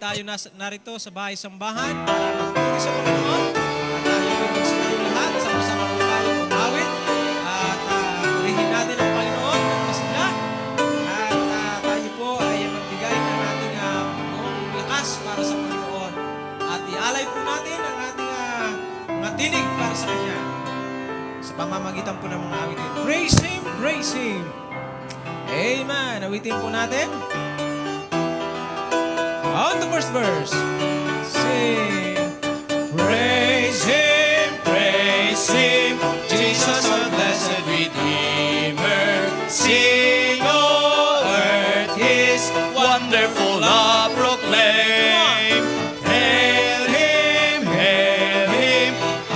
tayo narito sa bahay sambahan para magpuri sa Panginoon. At tayo ay magsigayo lahat, sama-sama po tayo umawit. At purihin natin ang Panginoon ng masigla. At tayo po ay magbigay ng ating buong lakas para sa Panginoon. At ialay po natin ang ating mga tinig para sa Kanya. Sa pamamagitan po ng mga awitin. Praise Him! Praise Him! Amen! Awitin po natin. On the first verse, sing. Praise Him, Jesus our blessed Redeemer. Sing, O earth, His wonderful law proclaim. Hail Him,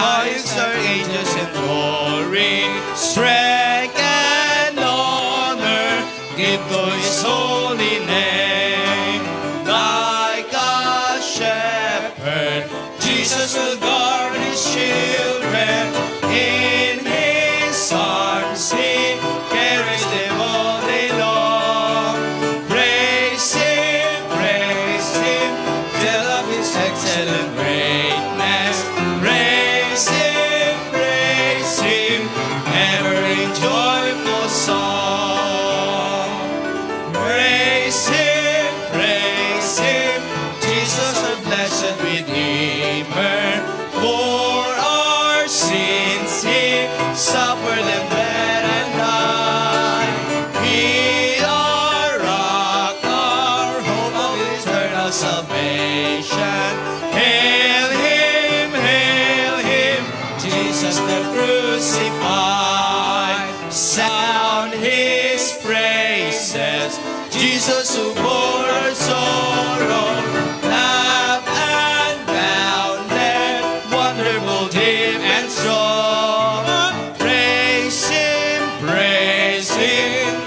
highest are angels in glory. Strength and honor give to His holy name. Like a shepherd, Jesus will guard His children. In His arms He carries them all day long. Praise Him, tell of His excellent greatness. Praise Him, ever in joyful song. Praise Him, Jesus our blessed Redeemer. For our sins He suffered and bled and died. He our rock, our hope of eternal salvation. Hail Him, Jesus the crucified. Sound His praises, Jesus who bore our sorrow. Laugh and bounded, wonderful, deep and strong. Praise Him,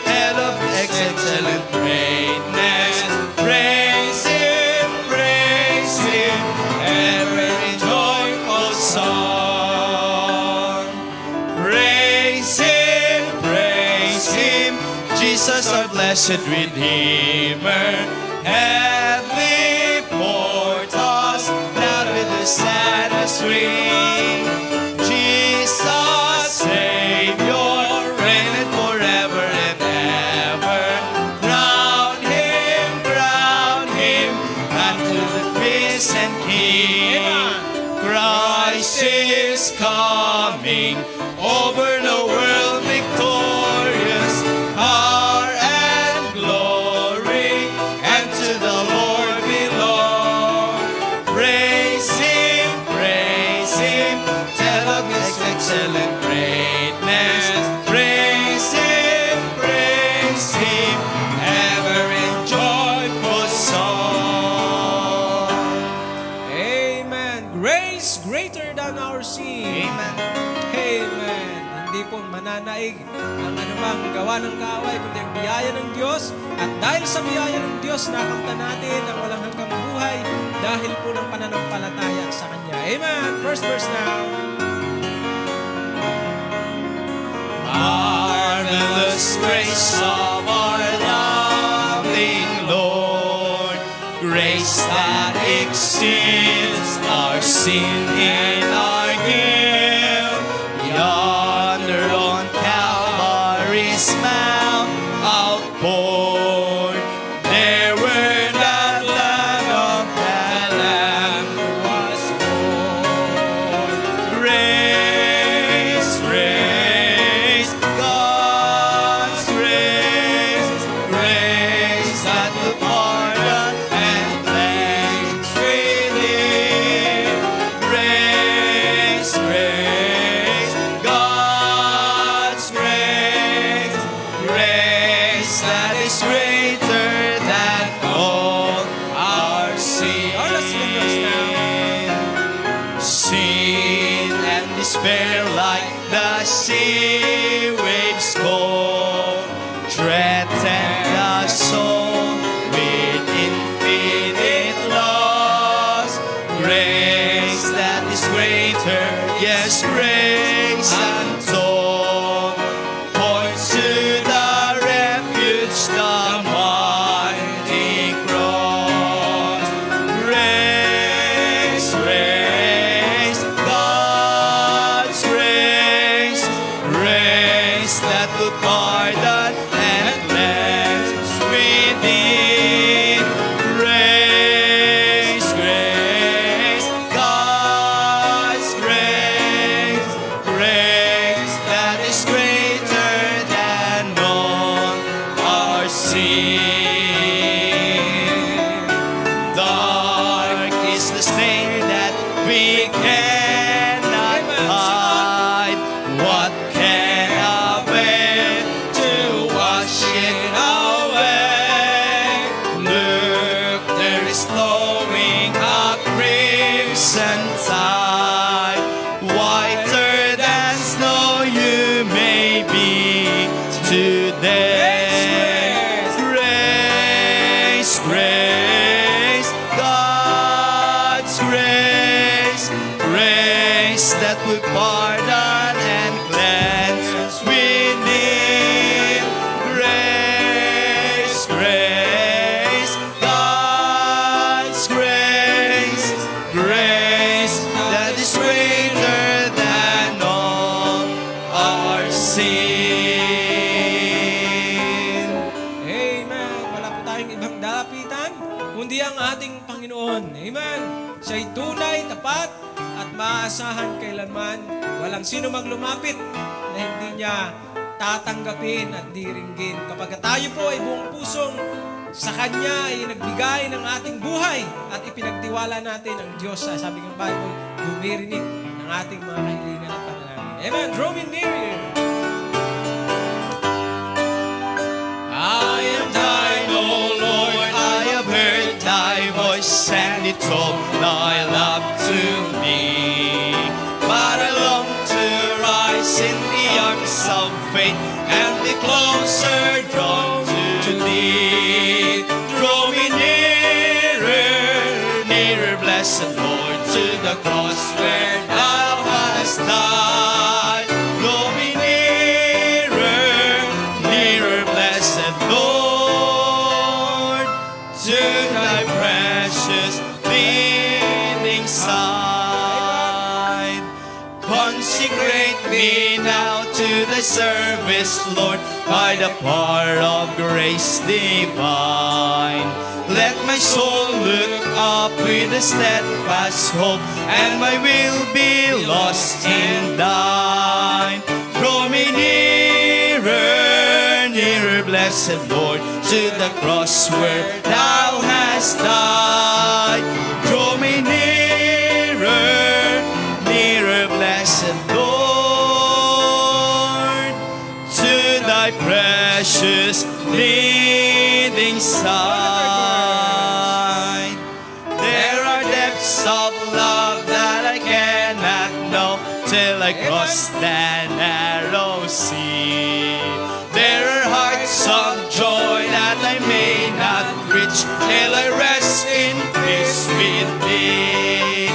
head of excellent greatness. Praise Him, ever in joyful song. Praise Him, Jesus our blessed Redeemer. Heavenly portals, loud with the saddest ring. Jesus, Savior, reigneth forever and ever. Crown Him, unto the risen King. Christ is coming, over the world victorious. Power and glory, and to the Lord belong. Praise Him, tell of His excellent greatness. Praise Him, ever in joyful song. Amen. Grace greater than our sin. Amen. Amen. Hindi po mananaig ang anumang gawa ng kaaway, kundi ang biyaya ng Diyos. At dahil sa biyaya ng Diyos, nakamta natin ang walang hanggang buhay dahil po ng pananampalataya sa Kanya. Amen. First verse now. Marvelous grace of our loving Lord, grace that exceeds our sin and our guilt. Yonder on Calvary's mount outpoured, there where that Lamb of that Lamb was born. Grace, God's grace, grace that will pardon and cleanse, redeem. grace that will pardon and cleanse within. Grace, grace, God's grace, grace that is greater than all our sin. Dark is the stain that we cannot hide. What can avail to wash it away? Look, there is flowing a crimson tide, whiter than snow you may be today. Grace, grace, God's grace, grace that will pardon and cleanse within. Grace, grace, God's grace, grace that is greater than all our sin. Amen. Wala po tayong ibang dalapitan, kundi ang ating Panginoon. Amen. Siya'y tunay, tapat, at maaasahan kailanman. Walang sino maglumapit na hindi niya tatanggapin at diringgin. Kapag tayo po ay buong pusong sa Kanya ay nagbigay ng ating buhay at ipinagtiwala natin ang Diyos, sabi ng Bible, dumirinig ng ating mga kahilingan at panalangin. Amen. Draw me near. I am thine, O Lord, I have heard thy voice, and it told thy love to me. But I long to rise in the arms of faith and be closer drawn to thee. Draw me nearer, nearer, blessed Lord, to the cross where thou hast died. Draw me nearer, nearer, blessed Lord, to thy precious bleeding side. Consecrate me now to thy service, Lord, by the power of grace divine. Let my soul look up with a steadfast hope, and my will be lost in thine. Draw me nearer, nearer, blessed Lord, to the cross where thou hast died. Draw me nearer, nearer, blessed Lord, to thy precious bleeding side. There are depths of love that I cannot know till I cross that narrow sea. There are heights of joy that I may not reach till I rest in peace with thee.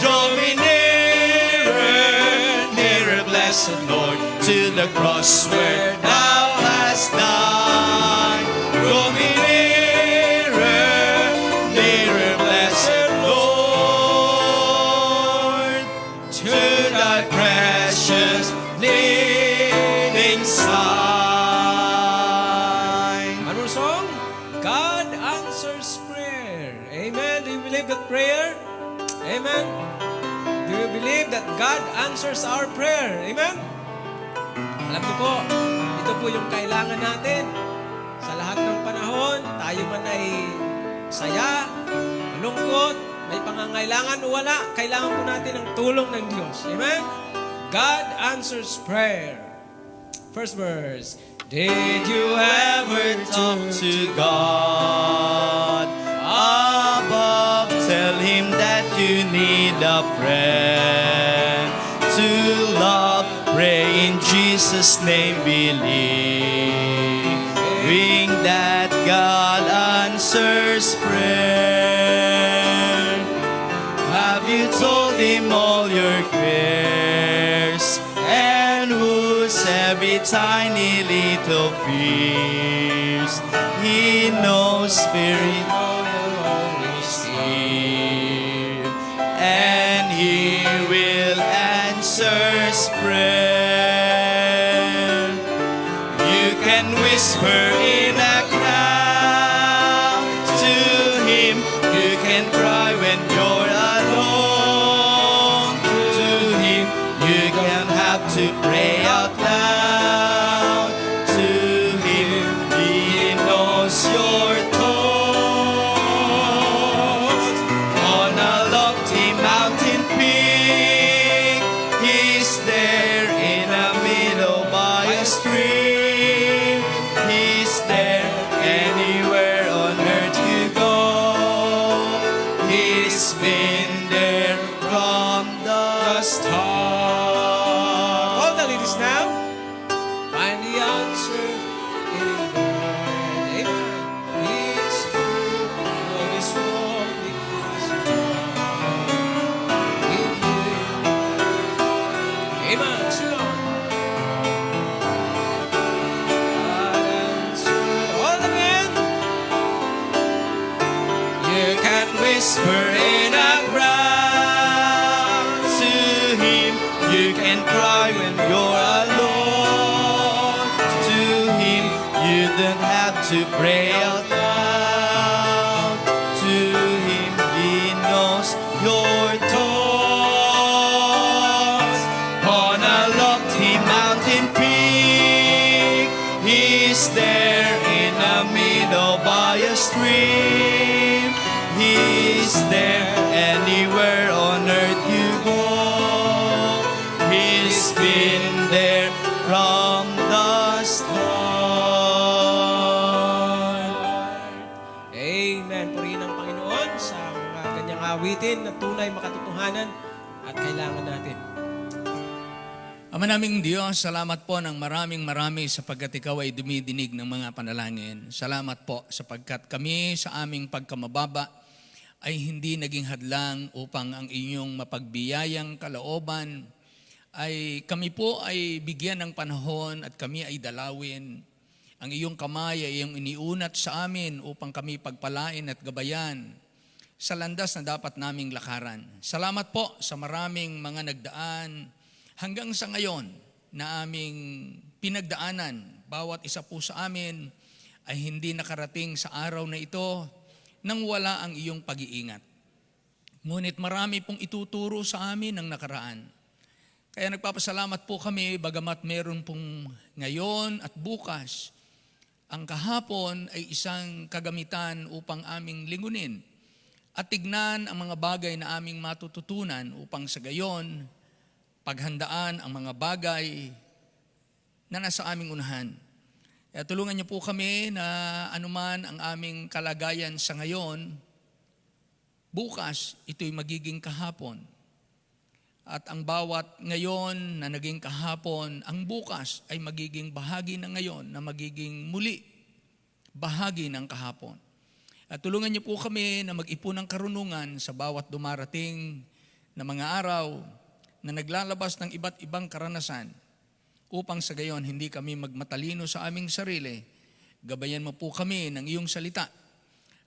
Draw me nearer, nearer, blessed Lord, to the cross where thou hast died. Draw me nearer, nearer, blessed Lord, to thy precious bleeding side. Another song? God answers prayer. Amen. Do you believe that prayer? Amen. Do you believe that God answers our prayer? Amen. Alam niyo po, ito po yung kailangan natin sa lahat ng panahon. Tayo man ay saya, malungkot, may pangangailangan o wala, kailangan po natin ang tulong ng Diyos. Amen. God answers prayer. First verse. Did you ever talk to God above? Tell Him that you need a friend to love. Pray in Jesus' name, believing that God answers prayer. Have you told Him all your cares and whose every tiny little fears? He knows, Spirit, will always hear, and He will answer prayer. whisper in a crowd. To Him you can cry when you're alone. To Him you can have to pray out loud. To Him He knows your thoughts. On a lofty mountain peak, He's there in a meadow by a stream. He's there anywhere on earth you go. He's been there from the start. All the ladies now, find the answer in His word. Amen. It's true. All is wrong because God with you. Amen. Sing on. God answered. All again. You can whisper in a crowd. To Him you can cry when you're alone. To Him you don't have to pray out loud. To Him He knows your thoughts. On a lofty mountain peak, He's there in the middle by a stream. He's there anywhere on earth you go. He's been there from the start. Amen. Purihin ang Panginoon sa mga ganyang awitin na tunay makatotohanan at kailangan natin. Ama naming Diyos, salamat po ng marami sapagkat Ikaw ay dumidinig ng mga panalangin. Salamat po sapagkat kami sa aming pagkamababa ay hindi naging hadlang upang ang inyong mapagbiyayang kalooban ay kami po ay bigyan ng panahon at kami ay dalawin. Ang iyong kamay ay iyong iniunat sa amin upang kami pagpalain at gabayan sa landas na dapat naming lakaran. Salamat po sa maraming mga nagdaan hanggang sa ngayon na aming pinagdaanan. Bawat isa po sa amin ay hindi nakarating sa araw na ito nang wala ang iyong pag-iingat. Ngunit marami pong ituturo sa amin ang nakaraan. Kaya nagpapasalamat po kami bagamat meron pong ngayon at bukas. Ang kahapon ay isang kagamitan upang aming lingunin at tignan ang mga bagay na aming matututunan upang sa gayon paghandaan ang mga bagay na nasa aming unahan. Kaya tulungan niyo po kami na anuman ang aming kalagayan sa ngayon, bukas ito'y magiging kahapon. At ang bawat ngayon na naging kahapon, ang bukas ay magiging bahagi ng ngayon na magiging muli bahagi ng kahapon. At tulungan niyo po kami na mag-ipon ng karunungan sa bawat dumarating na mga araw na naglalabas ng iba't ibang karanasan upang sa gayon hindi kami magmatalino sa aming sarili. Gabayan mo po kami ng iyong salita.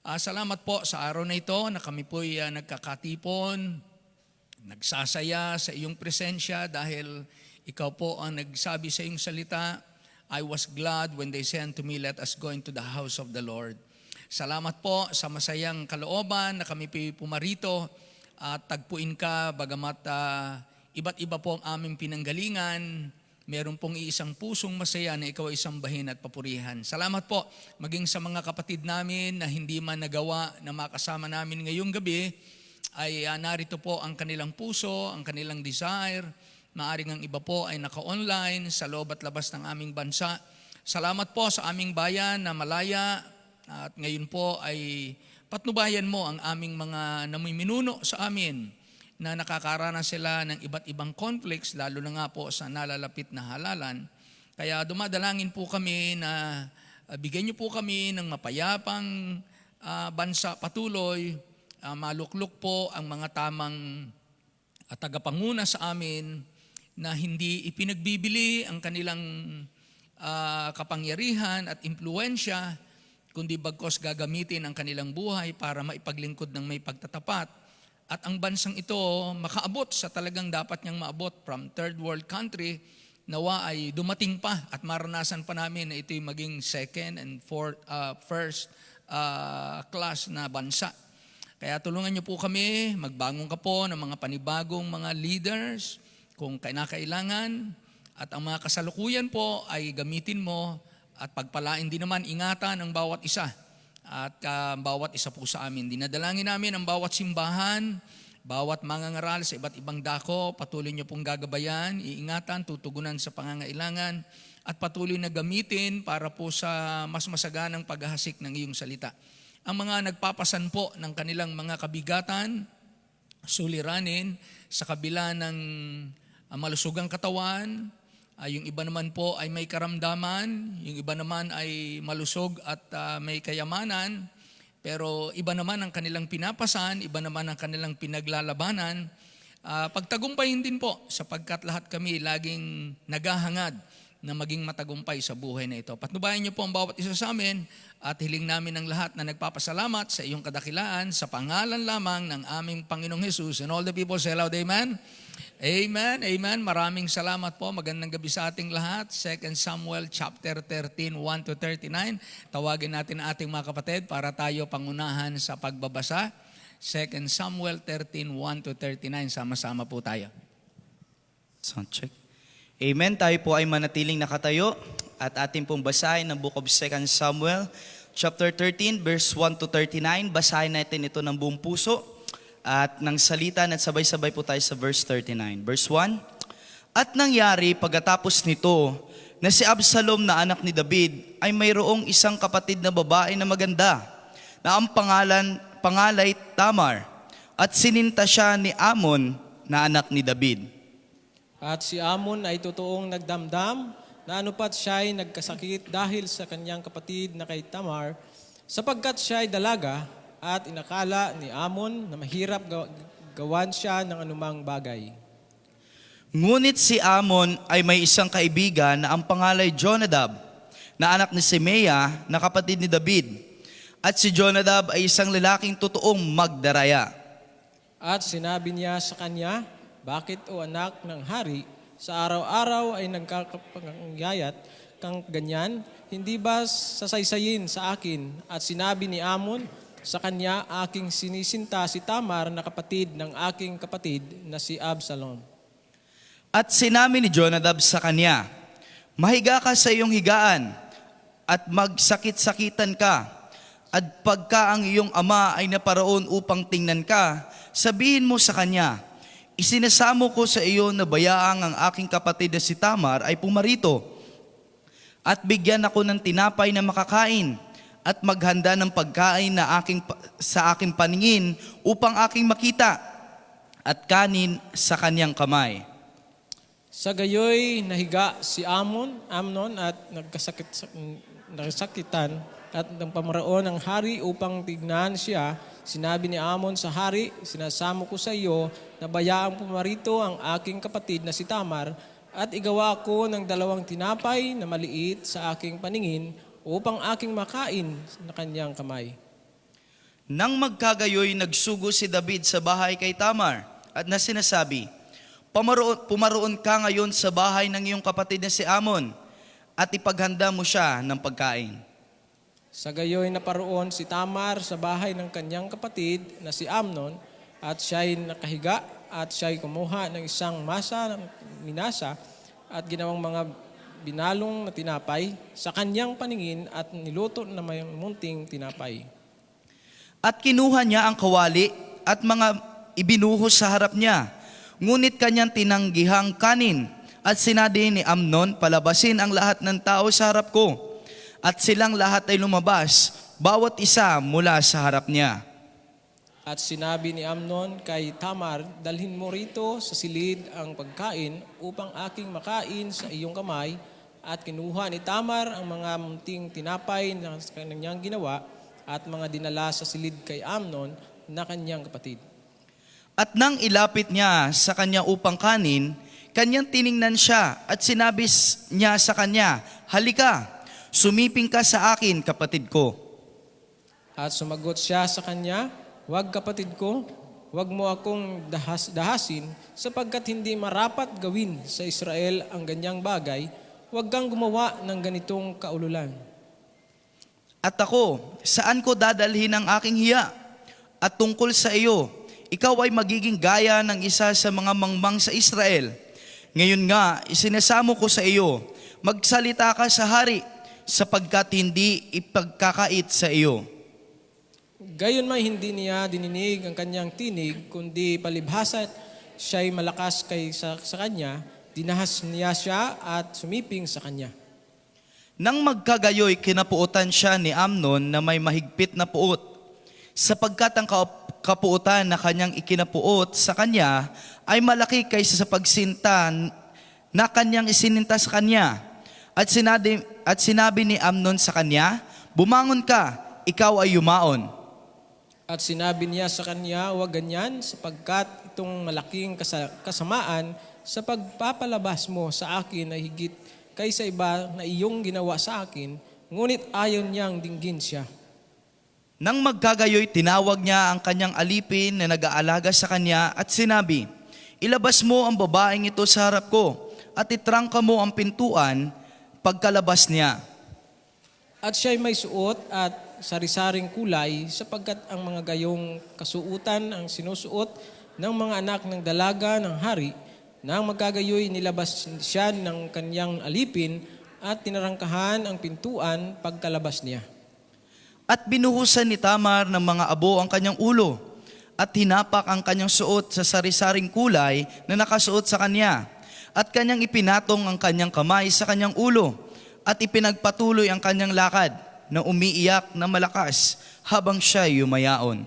Salamat po sa araw na ito na kami po'y nagkakatipon, nagsasaya sa iyong presensya dahil ikaw po ang nagsabi sa iyong salita, I was glad when they said to me, let us go into the house of the Lord. Salamat po sa masayang kalooban na kami pumarito at tagpuin ka bagamat iba't iba po ang aming pinanggalingan. Meron pong iisang pusong masaya na ikaw ay sambahin at papurihan. Salamat po maging sa mga kapatid namin na hindi man nagawa na makasama namin ngayong gabi, ay narito po ang kanilang puso, ang kanilang desire. Maaring ang iba po ay naka-online sa loob at labas ng aming bansa. Salamat po sa aming bayan na malaya at ngayon po ay patnubayan mo ang aming mga namiminuno sa amin na nakakaranas sila ng iba't ibang conflicts, lalo na nga po sa nalalapit na halalan. Kaya dumadalangin po kami na bigyan niyo po kami ng mapayapang bansa patuloy, maluklok po ang mga tamang tagapanguna sa amin na hindi ipinagbibili ang kanilang kapangyarihan at impluensya, kundi bagkos gagamitin ang kanilang buhay para maipaglingkod ng may pagtatapat. At ang bansang ito makaabot sa talagang dapat niyang maabot from third world country nawa ay dumating pa at maranasan pa namin na ito'y maging second and first class na bansa. Kaya tulungan niyo po kami, magbangon ka po ng mga panibagong mga leaders kung kinakailangan, at ang mga kasalukuyan po ay gamitin mo at pagpalain din naman, ingatan ang bawat isa at bawat isa po sa amin. Dinadalangin namin ang bawat simbahan, bawat mangangaral sa iba't ibang dako, patuloy niyo pong gagabayan, iingatan, tutugunan sa pangangailangan, at patuloy na gamitin para po sa mas masaganang paghahasik ng iyong salita. Ang mga nagpapasan po ng kanilang mga kabigatan, suliranin sa kabila ng malusugang katawan, yung iba naman po ay may karamdaman, yung iba naman ay malusog at may kayamanan, pero iba naman ang kanilang pinapasan, iba naman ang kanilang pinaglalabanan. Pagtagumpayin din po sapagkat lahat kami laging naghahangad na maging matagumpay sa buhay na ito. Patnubayan niyo po ang bawat isa sa amin at hiling namin ang lahat na nagpapasalamat sa iyong kadakilaan sa pangalan lamang ng aming Panginoong Jesus. And all the people say loud, Amen? Amen, amen. Maraming salamat po. Magandang gabi sa ating lahat. 2 Samuel chapter 13, 1-39. Tawagin natin ang ating mga kapatid para tayo pangunahan sa pagbabasa. 2 Samuel 13, 1-39. Sama-sama po tayo. Sound check. Amen. Tayo po ay manatiling nakatayo at ating pong basahin ang Book of 2 Samuel chapter 13, verse 1-39. Basahin natin ito ng buong puso at ng salita, at sabay-sabay po tayo sa verse 39. Verse 1, At nangyari pagkatapos nito na si Absalom na anak ni David ay mayroong isang kapatid na babae na maganda na ang pangalay Tamar, at sininta siya ni Amon na anak ni David. At si Amon ay totoong nagdamdam na anupat siya ay nagkasakit dahil sa kanyang kapatid na kay Tamar, sapagkat siya ay dalaga, at inakala ni Amon na mahirap gawan siya ng anumang bagay. Ngunit si Amon ay may isang kaibigan na ang pangalay Jonadab, na anak ni Simea na kapatid ni David. At si Jonadab ay isang lalaking totoong magdaraya. At sinabi niya sa kanya, Bakit o anak ng hari, sa araw-araw ay nagkapangyayat kang ganyan? Hindi ba sasaysayin sa akin? At sinabi ni Amon sa kanya, Aking sinisinta si Tamar na kapatid ng aking kapatid na si Absalom. At sinabi ni Jonadab sa kanya, Mahiga ka sa iyong higaan at magsakit-sakitan ka. At pagka ang iyong ama ay naparoon upang tingnan ka, sabihin mo sa kanya, Isinasamo ko sa iyo na bayaang ang aking kapatid na si Tamar ay pumarito. At bigyan ako ng tinapay na makakain, at maghanda ng pagkain na sa aking paningin upang aking makita, at kanin sa kanyang kamay. Sa gayoy nahiga si Amnon at nagsakitan at ng pamaraon ng hari upang tignan siya. Sinabi ni Amon sa hari, Sinasamo ko sa iyo na bayaang pumarito ang aking kapatid na si Tamar, at igawa ko ng 2 tinapay na maliit sa aking paningin upang aking makain na kanyang kamay. Nang magkagayoy, nagsugo si David sa bahay kay Tamar at na sinasabi, Pumaroon ka ngayon sa bahay ng iyong kapatid na si Amon at ipaghanda mo siya ng pagkain. Sa gayoy naparoon si Tamar sa bahay ng kanyang kapatid na si Amnon, at siya'y nakahiga at siya'y kumuha ng isang masa ng minasa at ginawang mga binalong na tinapay sa kanyang paningin at niluto na may munting tinapay. At kinuha niya ang kawali at mga ibinuhos sa harap niya. Ngunit kanyang tinanggihang kanin, at sinabi ni Amnon, Palabasin ang lahat ng tao sa harap ko. At silang lahat ay lumabas, bawat isa mula sa harap niya. At sinabi ni Amnon kay Tamar, Dalhin mo rito sa silid ang pagkain upang aking makain sa iyong kamay. At kinuha ni Tamar ang mga munting tinapay na kanyang ginawa at mga dinala sa silid kay Amnon na kanyang kapatid. At nang ilapit niya sa kanya upang kanin, kanyang tiningnan siya at sinabi niya sa kanya, Halika, sumiping ka sa akin, kapatid ko. At sumagot siya sa kanya, Huwag kapatid ko, huwag mo akong dahasin sapagkat hindi marapat gawin sa Israel ang ganyang bagay. Huwag kang gumawa ng ganitong kaululan. At ako, saan ko dadalhin ang aking hiya? At tungkol sa iyo, ikaw ay magiging gaya ng isa sa mga mangmang sa Israel. Ngayon nga, isinasamo ko sa iyo, magsalita ka sa hari, sapagkat hindi ipagkakait sa iyo. Gayon may hindi niya dininig ang kanyang tinig, kundi palibhasa siya'y malakas sa kanya, dinahas niya siya at sumiping sa kanya. Nang magkagayoy, kinapuutan siya ni Amnon na may mahigpit na puot, sapagkat ang kapuutan na kanyang ikinapuot sa kanya ay malaki kaysa sa pagsinta na kanyang isininta sa kanya. At sinabi ni Amnon sa kanya, bumangon ka, ikaw ay yumaon. At sinabi niya sa kanya, huwag ganyan, sapagkat itong malaking kasamaan sa pagpapalabas mo sa akin ay higit kaysa iba na iyong ginawa sa akin, ngunit ayaw niyang dinggin siya. Nang magkagayoy, tinawag niya ang kanyang alipin na nag-aalaga sa kanya at sinabi, ilabas mo ang babaeng ito sa harap ko at itrangka mo ang pintuan pagkalabas niya. At siya'y may suot at sari-saring kulay sapagkat ang mga gayong kasuutan ang sinusuot ng mga anak ng dalaga ng hari. Nang magkagayoy, nilabas siya ng kanyang alipin at tinarangkahan ang pintuan pagkalabas niya. At binuhusan ni Tamar ng mga abo ang kanyang ulo at hinapak ang kanyang suot sa sari-saring kulay na nakasuot sa kanya. At kanyang ipinatong ang kanyang kamay sa kanyang ulo at ipinagpatuloy ang kanyang lakad na umiiyak na malakas habang siya yumayaon.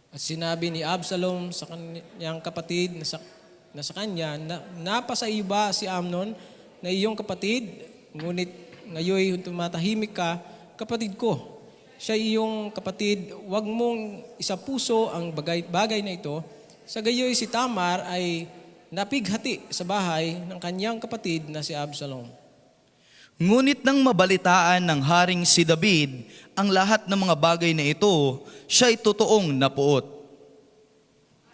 At sinabi ni Absalom sa kanyang kapatid na sa kanya, napasa iyo ba si Amnon na iyong kapatid? Ngunit ngayon tumatahimik ka, kapatid ko. Siya iyong kapatid, huwag mong isapuso ang bagay na ito. Sa gayoy si Tamar ay napighati sa bahay ng kanyang kapatid na si Absalom. Ngunit nang mabalitaan ng haring si David ang lahat ng mga bagay na ito, siya'y totoong napuot.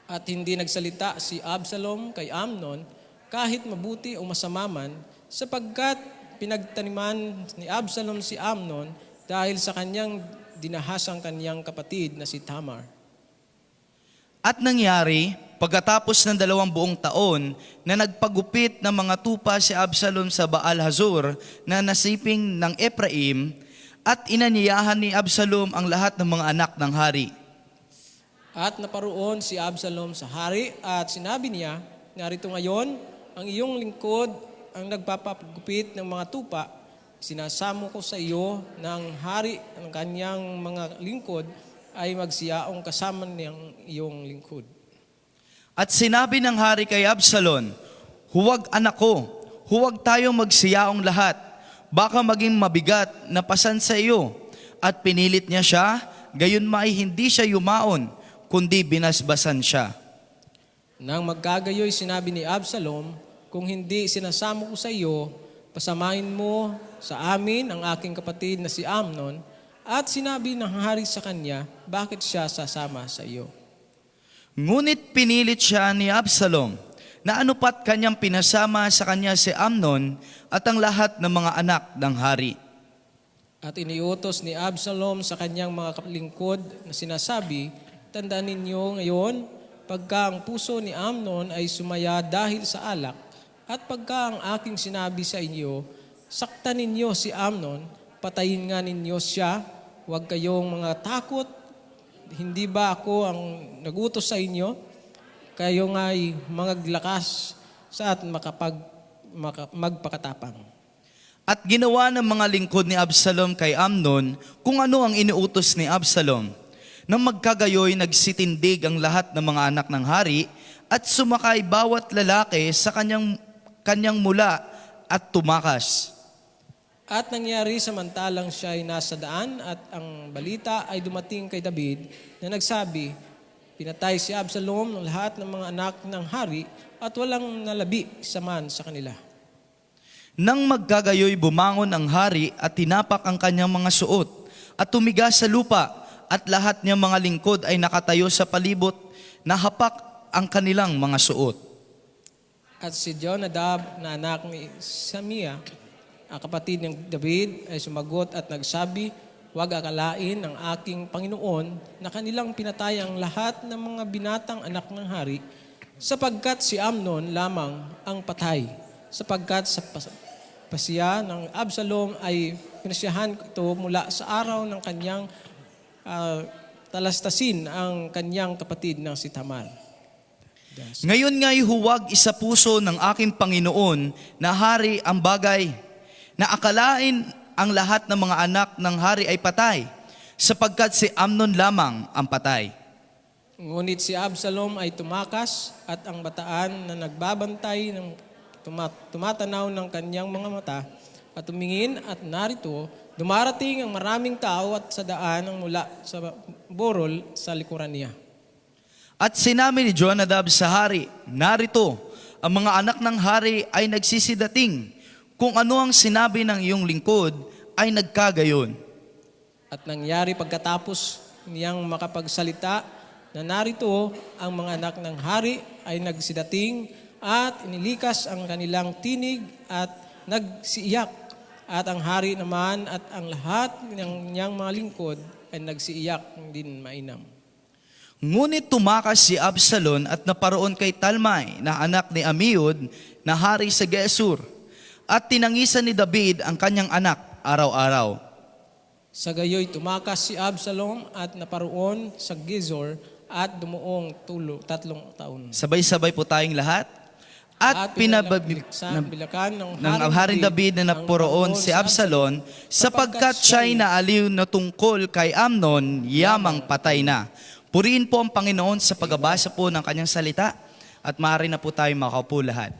At hindi nagsalita si Absalom kay Amnon kahit mabuti o masama man, sapagkat pinagtaniman ni Absalom si Amnon dahil sa kanyang dinahasang kanyang kapatid na si Tamar. At nangyari, pagkatapos ng 2 buong taon na nagpagupit ng mga tupa si Absalom sa Baal-Hazor na nasiping ng Ephraim, at inanyayahan ni Absalom ang lahat ng mga anak ng hari. At naparoon si Absalom sa hari at sinabi niya, narito ngayon, ang iyong lingkod ang nagpapagupit ng mga tupa. Sinasamo ko sa iyo ng hari ng kanyang mga lingkod ay magsiyaong kasama ng iyong lingkod. At sinabi ng hari kay Absalom, huwag anak ko, huwag tayong magsiyaong lahat, baka maging mabigat na pasan sa iyo. At pinilit niya siya, gayon may hindi siya yumaon, kundi binasbasan siya. Nang magkagayoy, sinabi ni Absalom, kung hindi sinasamo ko sa iyo, pasamahin mo sa amin ang aking kapatid na si Amnon. At sinabi ng hari sa kanya, bakit siya sasama sa iyo? Ngunit pinilit siya ni Absalom na anupat kanyang pinasama sa kanya si Amnon at ang lahat ng mga anak ng hari. At iniutos ni Absalom sa kanyang mga lingkod na sinasabi, tandaan ninyo ngayon, pagka ang puso ni Amnon ay sumaya dahil sa alak, at pagka ang aking sinabi sa inyo, saktan ninyo si Amnon, patayin nga ninyo siya, huwag kayong mga takot. Hindi ba ako ang nagutos sa inyo? Kayo nga'y maglakas sa at magpakatapang. At ginawa ng mga lingkod ni Absalom kay Amnon kung ano ang inuutos ni Absalom. Nang magkagayoy, nagsitindig ang lahat ng mga anak ng hari at sumakay bawat lalaki sa kanyang mula at tumakas. At nangyari samantalang siya ay nasa daan at ang balita ay dumating kay David na nagsabi, pinatay si Absalom ng lahat ng mga anak ng hari at walang nalabi sa man sa kanila. Nang magkagayoy, bumangon ang hari at tinapak ang kanyang mga suot at tumiga sa lupa at lahat niyang mga lingkod ay nakatayo sa palibot nahapak ang kanilang mga suot. At si Jonadab na anak ni Samia, ang kapatid ng David, ay sumagot at nagsabi, "Huwag akalain ng aking Panginoon na kanilang pinatay ang lahat ng mga binatang anak ng hari, sapagkat si Amnon lamang ang patay, sapagkat sa pasiya ng Absalom ay pinasyahan ito mula sa araw ng kanyang talastasin ang kanyang kapatid ng si Tamar." Ngayon nga'y huwag isa puso ng aking Panginoon na hari ang bagay, na akalain ang lahat ng mga anak ng hari ay patay, sapagkat si Amnon lamang ang patay. Ngunit si Absalom ay tumakas at ang bataan na nagbabantay ng tumatanaw ng kanyang mga mata at tumingin at narito, dumarating ang maraming tao at sa daan ang mula sa burol sa likuran niya. At sinabi ni Jonadab sa hari, "Narito, ang mga anak ng hari ay nagsisidating. Kung ano ang sinabi ng iyong lingkod ay nagkagayon." At nangyari pagkatapos niyang makapagsalita na narito ang mga anak ng hari ay nagsidating at inilikas ang kanilang tinig at nagsiiyak. At ang hari naman at ang lahat ng niyang mga lingkod ay nagsiiyak din mainam. Ngunit tumakas si Absalom at naparoon kay Talmai na anak ni Amiud na hari sa Gesur, at tinangisan ni David ang kanyang anak araw-araw. Sa gayoy tumakas si Absalom at naparoon sa Gezor at dumuong 3 taon. Sabay-sabay po tayong lahat. At pinabilakan ng Haring David na napuroon si Absalom, sapagkat siya'y naaliw na tungkol kay Amnon, yamang patay na. Purihin po ang Panginoon sa pagbabasa po ng kanyang salita, at maaari na po tayo makaupo lahat.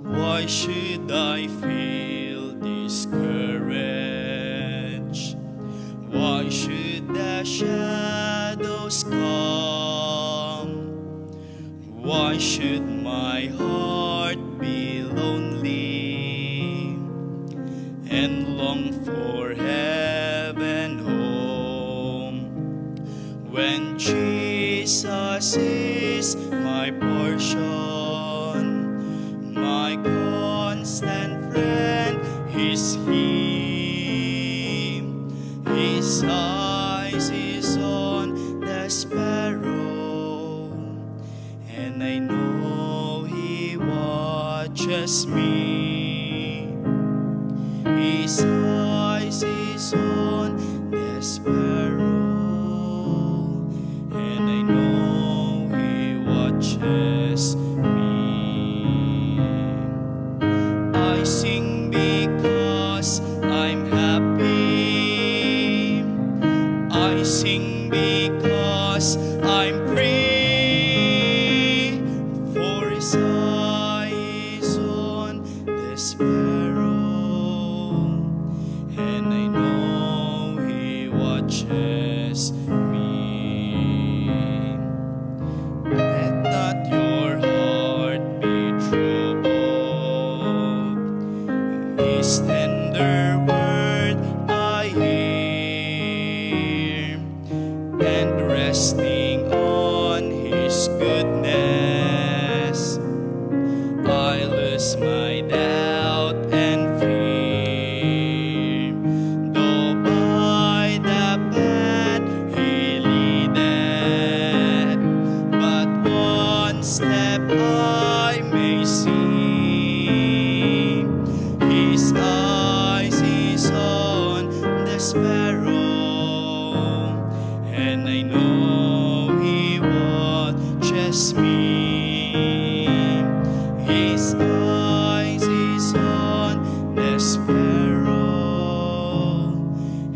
Why should I feel discouraged? Why should the shadows come? Why should my heart be lonely and long for heaven home, when Jesus is my portion? My constant friend is He. His eyes is on the sparrow, and I know He watches me. His eyes is on the sparrow, and I know He watches me. I sing because I'm happy. I sing because I'm free. For His eye is on the sparrow, and I know He watches me. Let not your heart be troubled. His tender word I hear, and resting on His goodness, I lose my doubt and fear. Though by the path He leadeth, but one step I may see. His eyes is on the sparrow, and I know He watches me. His eyes is on the sparrow,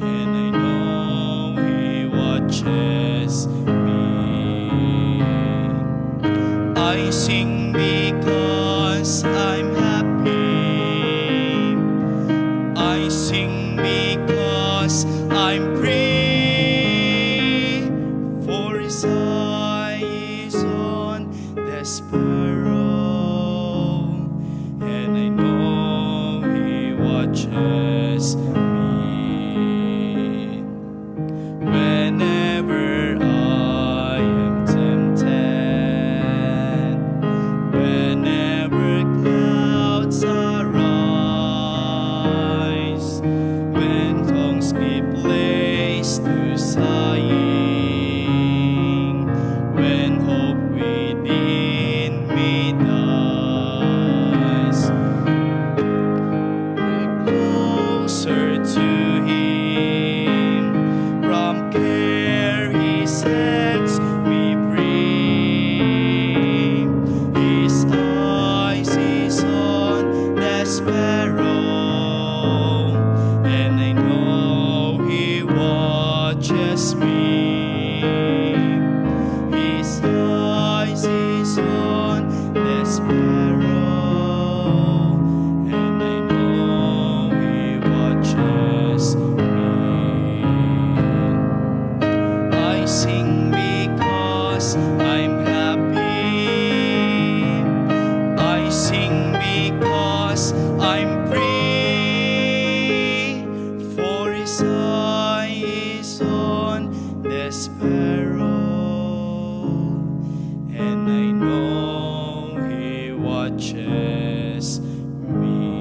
and I know He watches me. sing because I'm free, for His eye is on the sparrow, and I know He watches me. Whenever I am tempted, whenever clouds arise, when tongues give place to sighing, when hope within me dies, we're closer to Him. From care He sets me free. His eyes is on the sparrow, and I know He watches me. His eyes is on the sparrow, and I know He watches me. I sing because I'm happy. I sing because I'm free, for His eye is on the sparrow, and I know He watches me.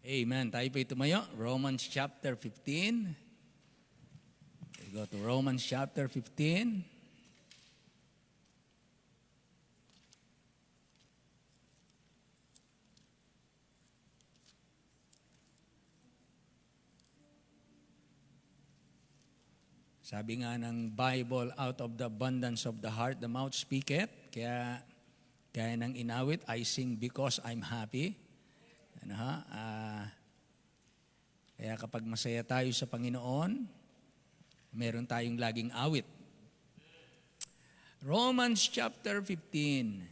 Amen. Tayo po tumayo. Romans chapter 15. We go to Romans chapter 15. Sabi nga ng Bible, out of the abundance of the heart, the mouth speaketh. Kaya ng inawit, I sing because I'm happy. Ano ha? Kaya kapag masaya tayo sa Panginoon, meron tayong laging awit. Romans chapter 15.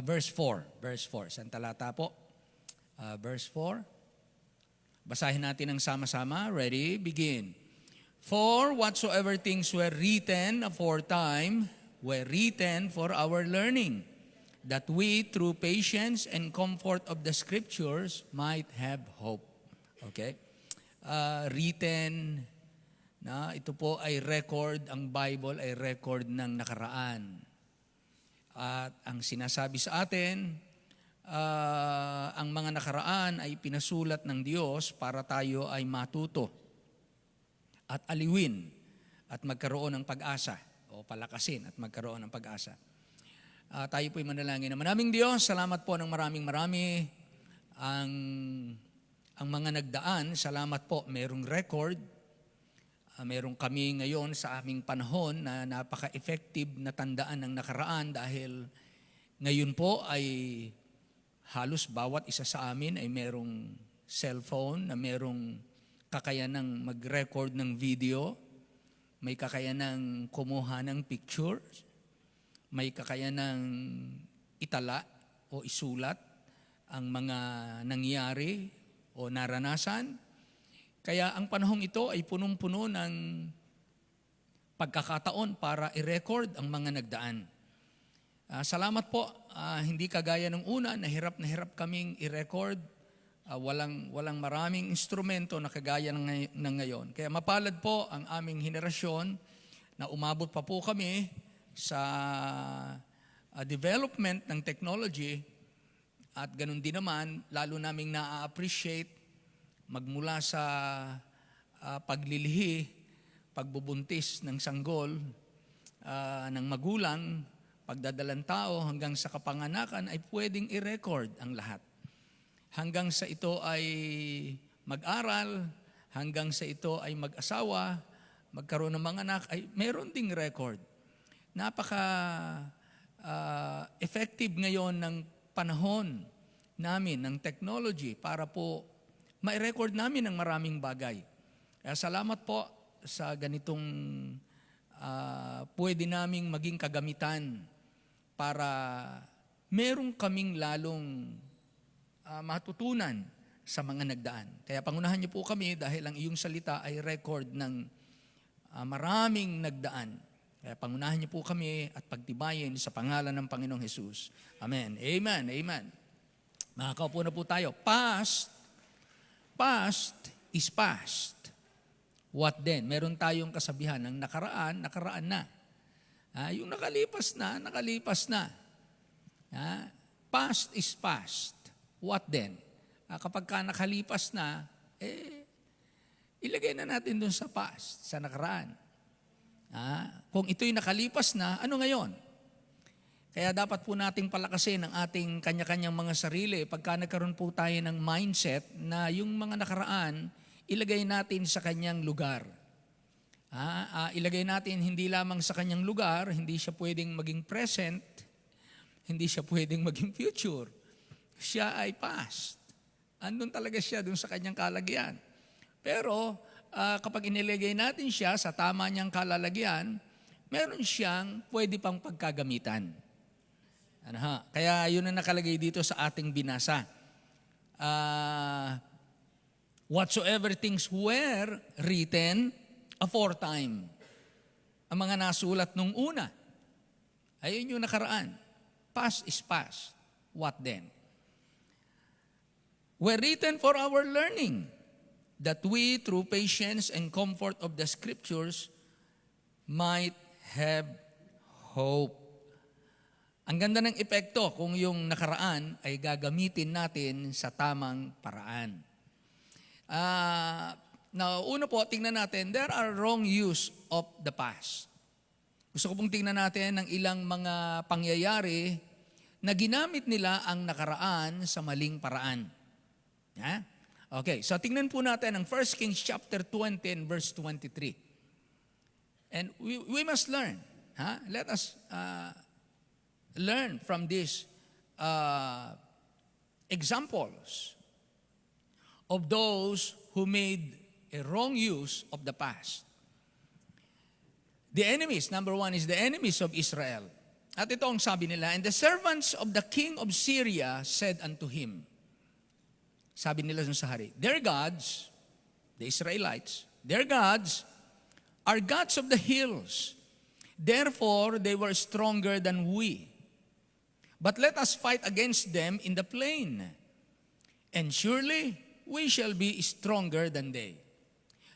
Verse 4. Verse 4. Isang talata po. Verse 4. Basahin natin ang sama-sama. Ready? Begin. For whatsoever things were written aforetime were written for our learning, that we through patience and comfort of the Scriptures might have hope. Okay? Written, na ito po ay record, ang Bible ay record ng nakaraan. At ang sinasabi sa atin, ang mga nakaraan ay pinasulat ng Diyos para tayo ay matuto at aliwin at magkaroon ng pag-asa o palakasin at magkaroon ng pag-asa. Tayo po'y manalangin na maraming Diyos, salamat po ng marami ang mga nagdaan, salamat po, merong record, merong kami ngayon sa aming panahon na napaka-effective na tandaan ng nakaraan dahil ngayon po ay halos bawat isa sa amin ay merong cellphone na merong kakayanang mag-record ng video, may kakayanang kumuha ng pictures, may kakayanang itala o isulat ang mga nangyari o naranasan. Kaya ang panahong ito ay punong-puno ng pagkakataon para i-record ang mga nagdaan. Salamat po, hindi kagaya ng una, na hirap kaming i-record. Walang maraming instrumento na kagaya ng ngayon. Kaya mapalad po ang aming henerasyon na umabot pa po kami sa development ng technology at ganun din naman, lalo naming na-appreciate magmula sa paglilihi, pagbubuntis ng sanggol, ng magulang, pagdadalang tao hanggang sa kapanganakan ay pwedeng i-record ang lahat. Hanggang sa ito ay mag-aral, hanggang sa ito ay mag-asawa, magkaroon ng mga anak, ay meron ding record. Effective ngayon ng panahon namin, ng technology, para po ma-record namin ang maraming bagay. Kaya salamat po sa ganitong pwede naming maging kagamitan para meron kaming lalong matutunan sa mga nagdaan. Kaya pangunahan niyo po kami dahil ang iyong salita ay record ng maraming nagdaan. Kaya pangunahan niyo po kami at pagtibayin sa pangalan ng Panginoong Hesus. Amen. Amen. Amen. Makakaupo na po tayo. Past is past. What then? Meron tayong kasabihan ng nakaraan na. Yung nakalipas na. Past is past. What then? Kapag ka nakalipas na, ilagay na natin dun sa past, sa nakaraan. Kung ito'y nakalipas na, ano ngayon? Kaya dapat po nating palakasin ang ating kanya-kanyang mga sarili pagka nagkaroon po tayo ng mindset na yung mga nakaraan, ilagay natin sa kanyang lugar. Ilagay natin hindi lamang sa kanyang lugar, hindi siya pwedeng maging present, hindi siya pwedeng maging future. Siya ay past. Andun talaga siya dun sa kanyang kalagyan. Pero kapag inilagay natin siya sa tama niyang kalalagyan, meron siyang pwede pang pagkagamitan. Kaya yun ang nakalagay dito sa ating binasa. Whatsoever things were written aforetime. Ang mga nasulat nung una. Ayun yung nakaraan. Past is past. What then? Were written for our learning, that we, through patience and comfort of the Scriptures, might have hope. Ang ganda ng epekto kung yung nakaraan ay gagamitin natin sa tamang paraan. Una po, tingnan natin, there are wrong use of the past. Gusto ko pong tingnan natin ang ilang mga pangyayari na ginamit nila ang nakaraan sa maling paraan. Okay, so tingnan po natin ang 1 Kings chapter 20 and verse 23. And we must learn. Let us learn from these examples of those who made a wrong use of the past. The enemies, number one is the enemies of Israel. At ito ang sabi nila, and the servants of the king of Syria said unto him, sabi nila sa hari, their gods, the Israelites, their gods are gods of the hills. Therefore, they were stronger than we. But let us fight against them in the plain, and surely we shall be stronger than they.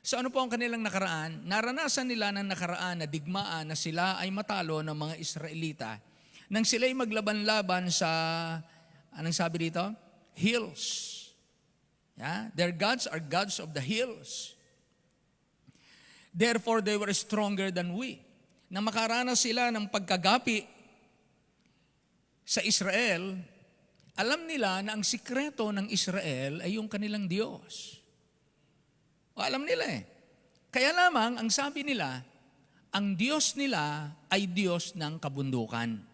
So ano po ang kanilang nakaraan? Naranasan nila ng nakaraan na digmaan na sila ay matalo ng mga Israelita nang sila'y maglaban-laban sa, anong sabi dito? Hills. Their gods are gods of the hills. Therefore, they were stronger than we. Na makaranas sila ng pagkagapi sa Israel, alam nila na ang sikreto ng Israel ay yung kanilang Diyos. Alam nila Kaya lamang, ang sabi nila, ang Diyos nila ay Diyos ng kabundukan.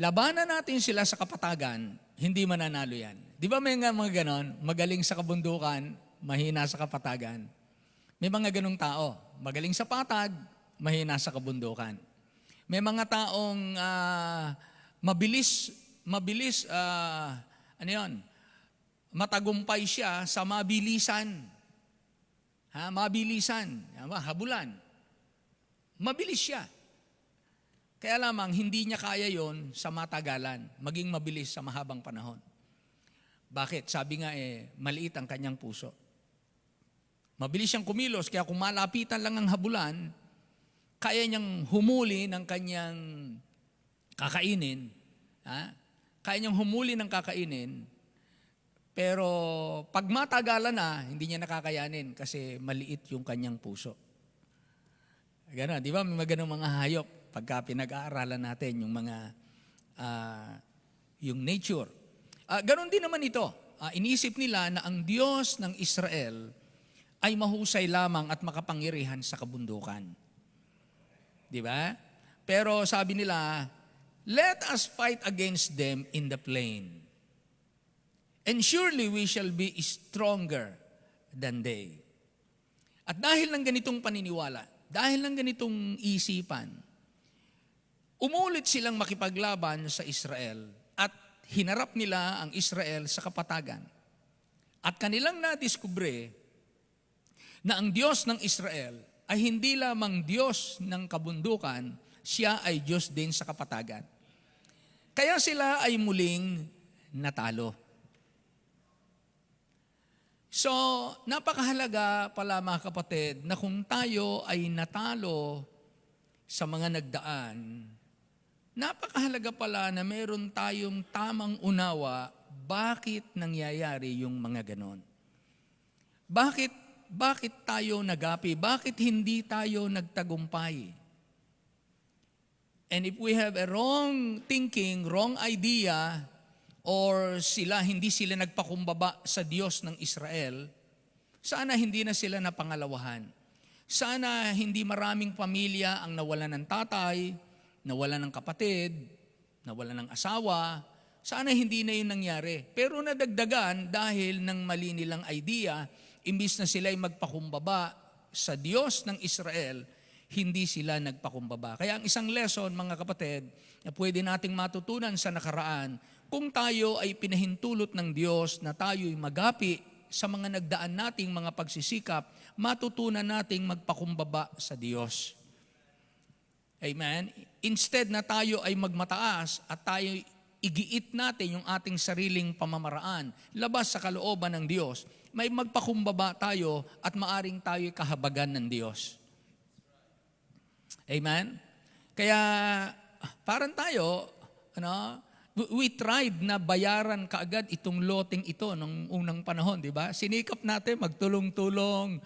Labanan natin sila sa kapatagan, hindi mananalo yan. Di ba may mga ganon, magaling sa kabundukan, mahina sa kapatagan? May mga ganong tao, magaling sa patag, mahina sa kabundukan. May mga taong mabilis, matagumpay siya sa mabilisan. Habulan. Mabilis siya. Kaya lamang, hindi niya kaya yon sa matagalan, maging mabilis sa mahabang panahon. Bakit? Sabi nga maliit ang kanyang puso. Mabilis siyang kumilos, kaya kung malapitan lang ang habulan, kaya niyang humuli ng kanyang kakainin. Kaya niyang humuli ng kakainin, pero pag matagalan na, hindi niya nakakayanin kasi maliit yung kanyang puso. Gano'n, di ba? May ganong mga hayop pagka pinag-aaralan natin yung mga, yung nature. Ganon din naman ito. Inisip nila na ang Diyos ng Israel ay mahusay lamang at makapangyarihan sa kabundukan. Di ba? Pero sabi nila, let us fight against them in the plain. And surely we shall be stronger than they. At dahil ng ganitong paniniwala, dahil ng ganitong isipan, umulit silang makipaglaban sa Israel at hinarap nila ang Israel sa kapatagan. At kanilang nadiskubre na ang Diyos ng Israel ay hindi lamang Diyos ng kabundukan, siya ay Diyos din sa kapatagan. Kaya sila ay muling natalo. So, napakahalaga pala mga kapatid na kung tayo ay natalo sa mga nagdaan, napakahalaga pala na meron tayong tamang unawa bakit nangyayari yung mga ganon. Bakit tayo nagapi? Bakit hindi tayo nagtagumpay? And if we have a wrong thinking, wrong idea, or hindi sila nagpakumbaba sa Diyos ng Israel, sana hindi na sila napangalawahan. Sana hindi maraming pamilya ang nawalan ng tatay, nawalan ng kapatid, nawalan ng asawa. Sana hindi na yun nangyari. Pero nadagdagan dahil ng mali nilang idea, imbis na sila ay magpakumbaba sa Diyos ng Israel, hindi sila nagpakumbaba. Kaya ang isang lesson, mga kapatid, na pwede nating matutunan sa nakaraan, kung tayo ay pinahintulot ng Diyos na tayo'y magapi sa mga nagdaan nating mga pagsisikap, matutunan nating magpakumbaba sa Diyos. Amen? Instead na tayo ay magmataas at tayo igiit natin yung ating sariling pamamaraan, labas sa kalooban ng Diyos, may magpakumbaba tayo at maaring tayo'y kahabagan ng Diyos. Amen? Kaya parang tayo, we tried na bayaran kaagad itong loteng ito nung unang panahon, di ba? Sinikap natin magtulong-tulong,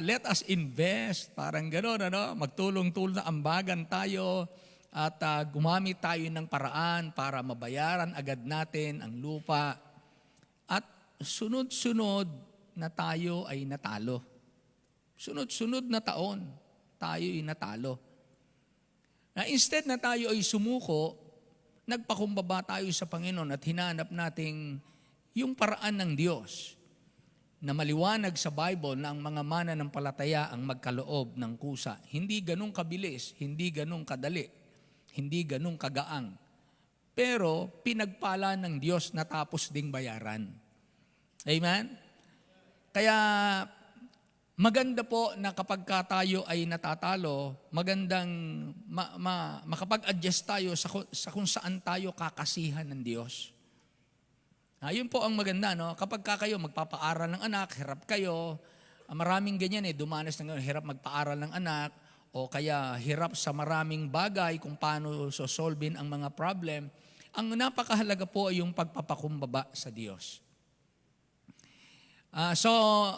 let us invest, parang gano'n, magtulong-tulong na ambagan tayo at gumamit tayo ng paraan para mabayaran agad natin ang lupa. At sunod-sunod na tayo ay natalo. Sunod-sunod na taon, tayo ay natalo. Na instead na tayo ay sumuko, nagpakumbaba tayo sa Panginoon at hinanap nating yung paraan ng Diyos na maliwanag sa Bible na ang mga mananampalataya ang magkaloob ng kusa. Hindi ganun kabilis, hindi ganun kadali, hindi ganun kagaang. Pero pinagpala ng Diyos na tapos ding bayaran. Amen? Kaya maganda po na kapag tayo ay natatalo, magandang makapag-adjust tayo sa kung saan tayo kakasihan ng Diyos. Yun po ang maganda, no? Kapag kayo magpapaaral ng anak, hirap kayo, maraming ganyan dumanas ng hirap magpaaral ng anak, o kaya hirap sa maraming bagay kung paano sosolvin ang mga problem. Ang napakahalaga po ay yung pagpapakumbaba sa Diyos. So,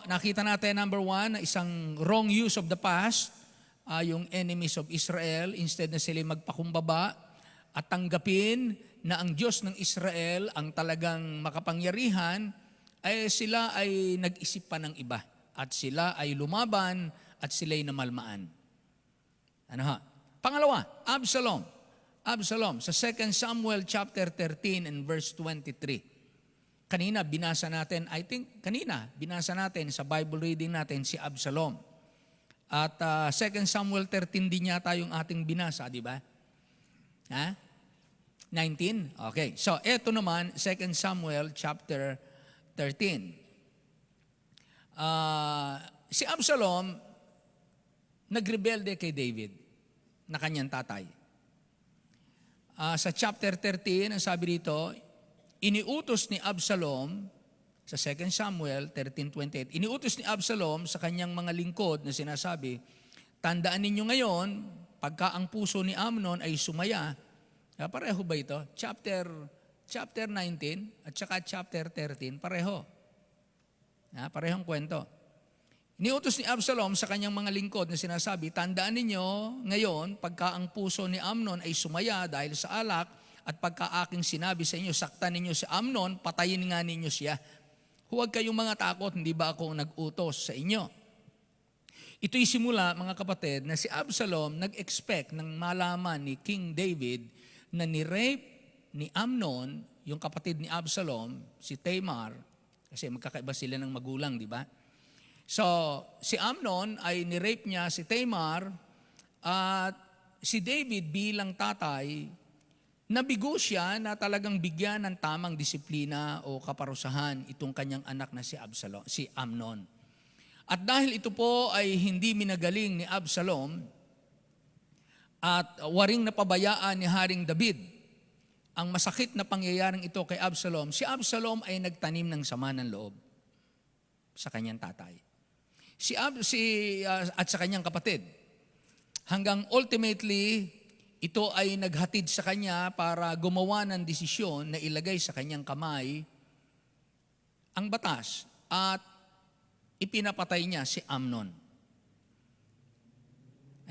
nakita natin, number 1, na isang wrong use of the past, yung enemies of Israel, instead na sila magpakumbaba at tanggapin na ang Diyos ng Israel, ang talagang makapangyarihan, ay sila ay nag-isip pa ng iba. At sila ay lumaban at sila ay namalmaan. Pangalawa, Absalom. Absalom, sa 2 Samuel chapter 13 and verse 23. Kanina, binasa natin sa Bible reading natin si Absalom. At 2 Samuel 13 din yata yung ating binasa, di ba? 19? Okay. So, eto naman, 2 Samuel chapter 13. Si Absalom, nagrebelde kay David, na kanyang tatay. Sa chapter 13, ang sabi dito, iniutos ni Absalom, sa 2 Samuel 13:28, iniutos ni Absalom sa kanyang mga lingkod na sinasabi, tandaan ninyo ngayon, pagka ang puso ni Amnon ay sumaya, pareho ba ito? Chapter 19 at saka chapter 13, pareho. Parehong kwento. Iniutos ni Absalom sa kanyang mga lingkod na sinasabi, tandaan ninyo ngayon, pagka ang puso ni Amnon ay sumaya dahil sa alak, at pagka aking sinabi sa inyo, saktan ninyo si Amnon, patayin nga ninyo siya. Huwag kayong mga takot, hindi ba ako nag-utos sa inyo? Ito'y simula, mga kapatid, na si Absalom nag-expect ng malaman ni King David na ni-rape ni Amnon, yung kapatid ni Absalom, si Tamar, kasi magkakaiba sila ng magulang, di ba? So, si Amnon ay nirape niya si Tamar at si David bilang tatay, nabigo siya na talagang bigyan ng tamang disiplina o kaparusahan itong kanyang anak na si Amnon. At dahil ito po ay hindi minagaling ni Absalom at waring napabayaan ni Haring David, ang masakit na pangyayaring ito kay Absalom, si Absalom ay nagtanim ng sama ng loob sa kanyang tatay. At sa kanyang kapatid. Hanggang ultimately, ito ay naghatid sa kanya para gumawa ng desisyon na ilagay sa kanyang kamay ang batas at ipinapatay niya si Amnon.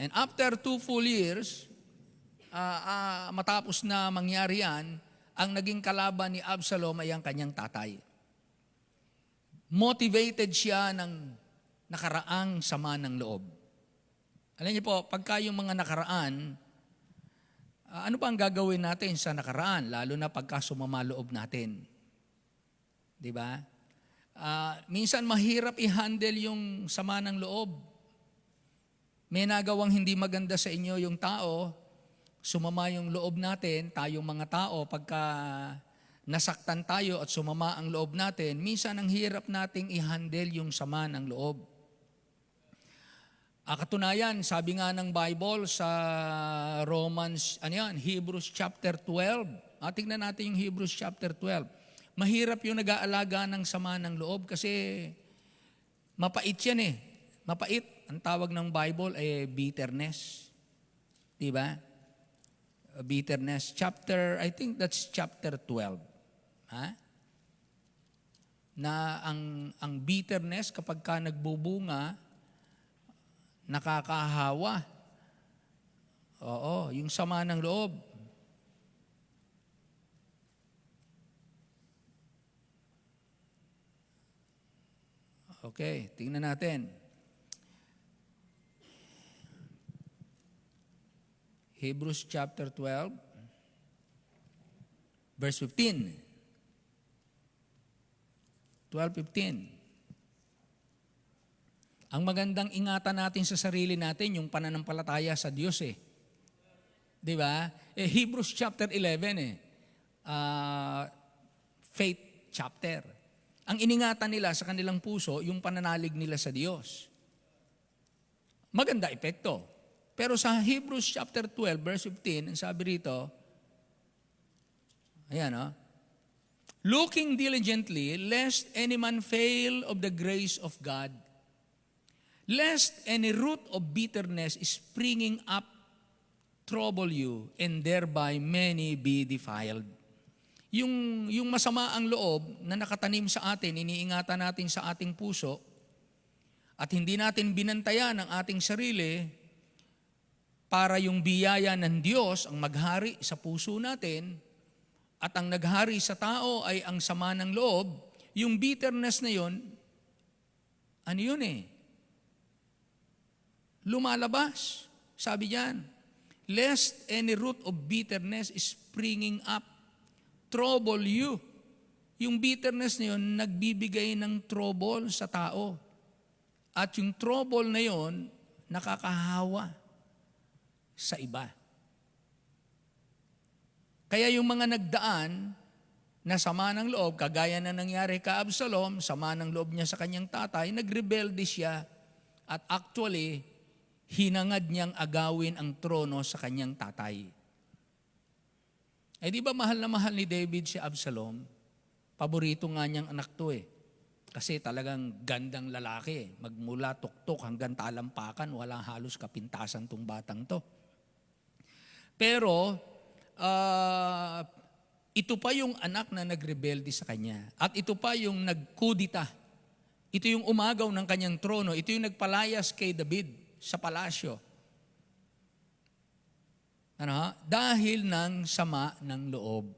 And after 2 full years, matapos na mangyari yan, ang naging kalaban ni Absalom ay ang kanyang tatay. Motivated siya ng nakaraang sama ng loob. Alam niyo po, pagka yung mga nakaraan, ano ba ang gagawin natin sa nakaraan, lalo na pagka sumama loob natin? Di ba? Minsan mahirap i-handle yung sama ng loob. May nagawang hindi maganda sa inyo yung tao, sumama yung loob natin, tayong mga tao, pagka nasaktan tayo at sumama ang loob natin, minsan ang hirap nating i-handle yung sama ng loob. Katunayan, sabi nga ng Bible sa Hebrews chapter 12. Tingnan natin yung Hebrews chapter 12. Mahirap yung nag-aalaga ng sama ng loob kasi mapait yan eh. Mapait. Ang tawag ng Bible ay bitterness. Diba? Bitterness. I think that's chapter 12. Na ang bitterness kapag ka nagbubunga, nakakahawa. Oo, yung sama ng loob. Okay, tingnan natin. Hebrews chapter 12, verse 15. 12:15. Ang magandang ingatan natin sa sarili natin, yung pananampalataya sa Diyos eh. Di ba? Hebrews chapter 11 faith chapter. Ang iningatan nila sa kanilang puso, yung pananalig nila sa Diyos. Maganda epekto. Pero sa Hebrews chapter 12, verse 15, ang sabi rito, looking diligently, lest any man fail of the grace of God, lest any root of bitterness springing up trouble you, and thereby many be defiled. Yung masama ang loob na nakatanim sa atin, iniingatan natin sa ating puso, at hindi natin binantayan ang ating sarili para yung biyaya ng Diyos ang maghari sa puso natin, at ang naghari sa tao ay ang sama ng loob, yung bitterness na yun, lumalabas. Sabi diyan, lest any root of bitterness is springing up, trouble you. Yung bitterness na yun, nagbibigay ng trouble sa tao. At yung trouble na yun, nakakahawa sa iba. Kaya yung mga nagdaan na sama ng loob, kagaya na nangyari kay Absalom, sama ng loob niya sa kanyang tatay, nagrebelde siya at actually, hinangad niyang agawin ang trono sa kanyang tatay. Di ba mahal na mahal ni David si Absalom? Paborito nga niyang anak to eh. Kasi talagang gandang lalaki. Magmula tuktok hanggang talampakan, walang halos kapintasan tong batang to. Pero, ito pa yung anak na nagrebelde sa kanya. At ito pa yung nagkudita. Ito yung umagaw ng kanyang trono. Ito yung nagpalayas kay David sa palasyo. Dahil ng sama ng loob.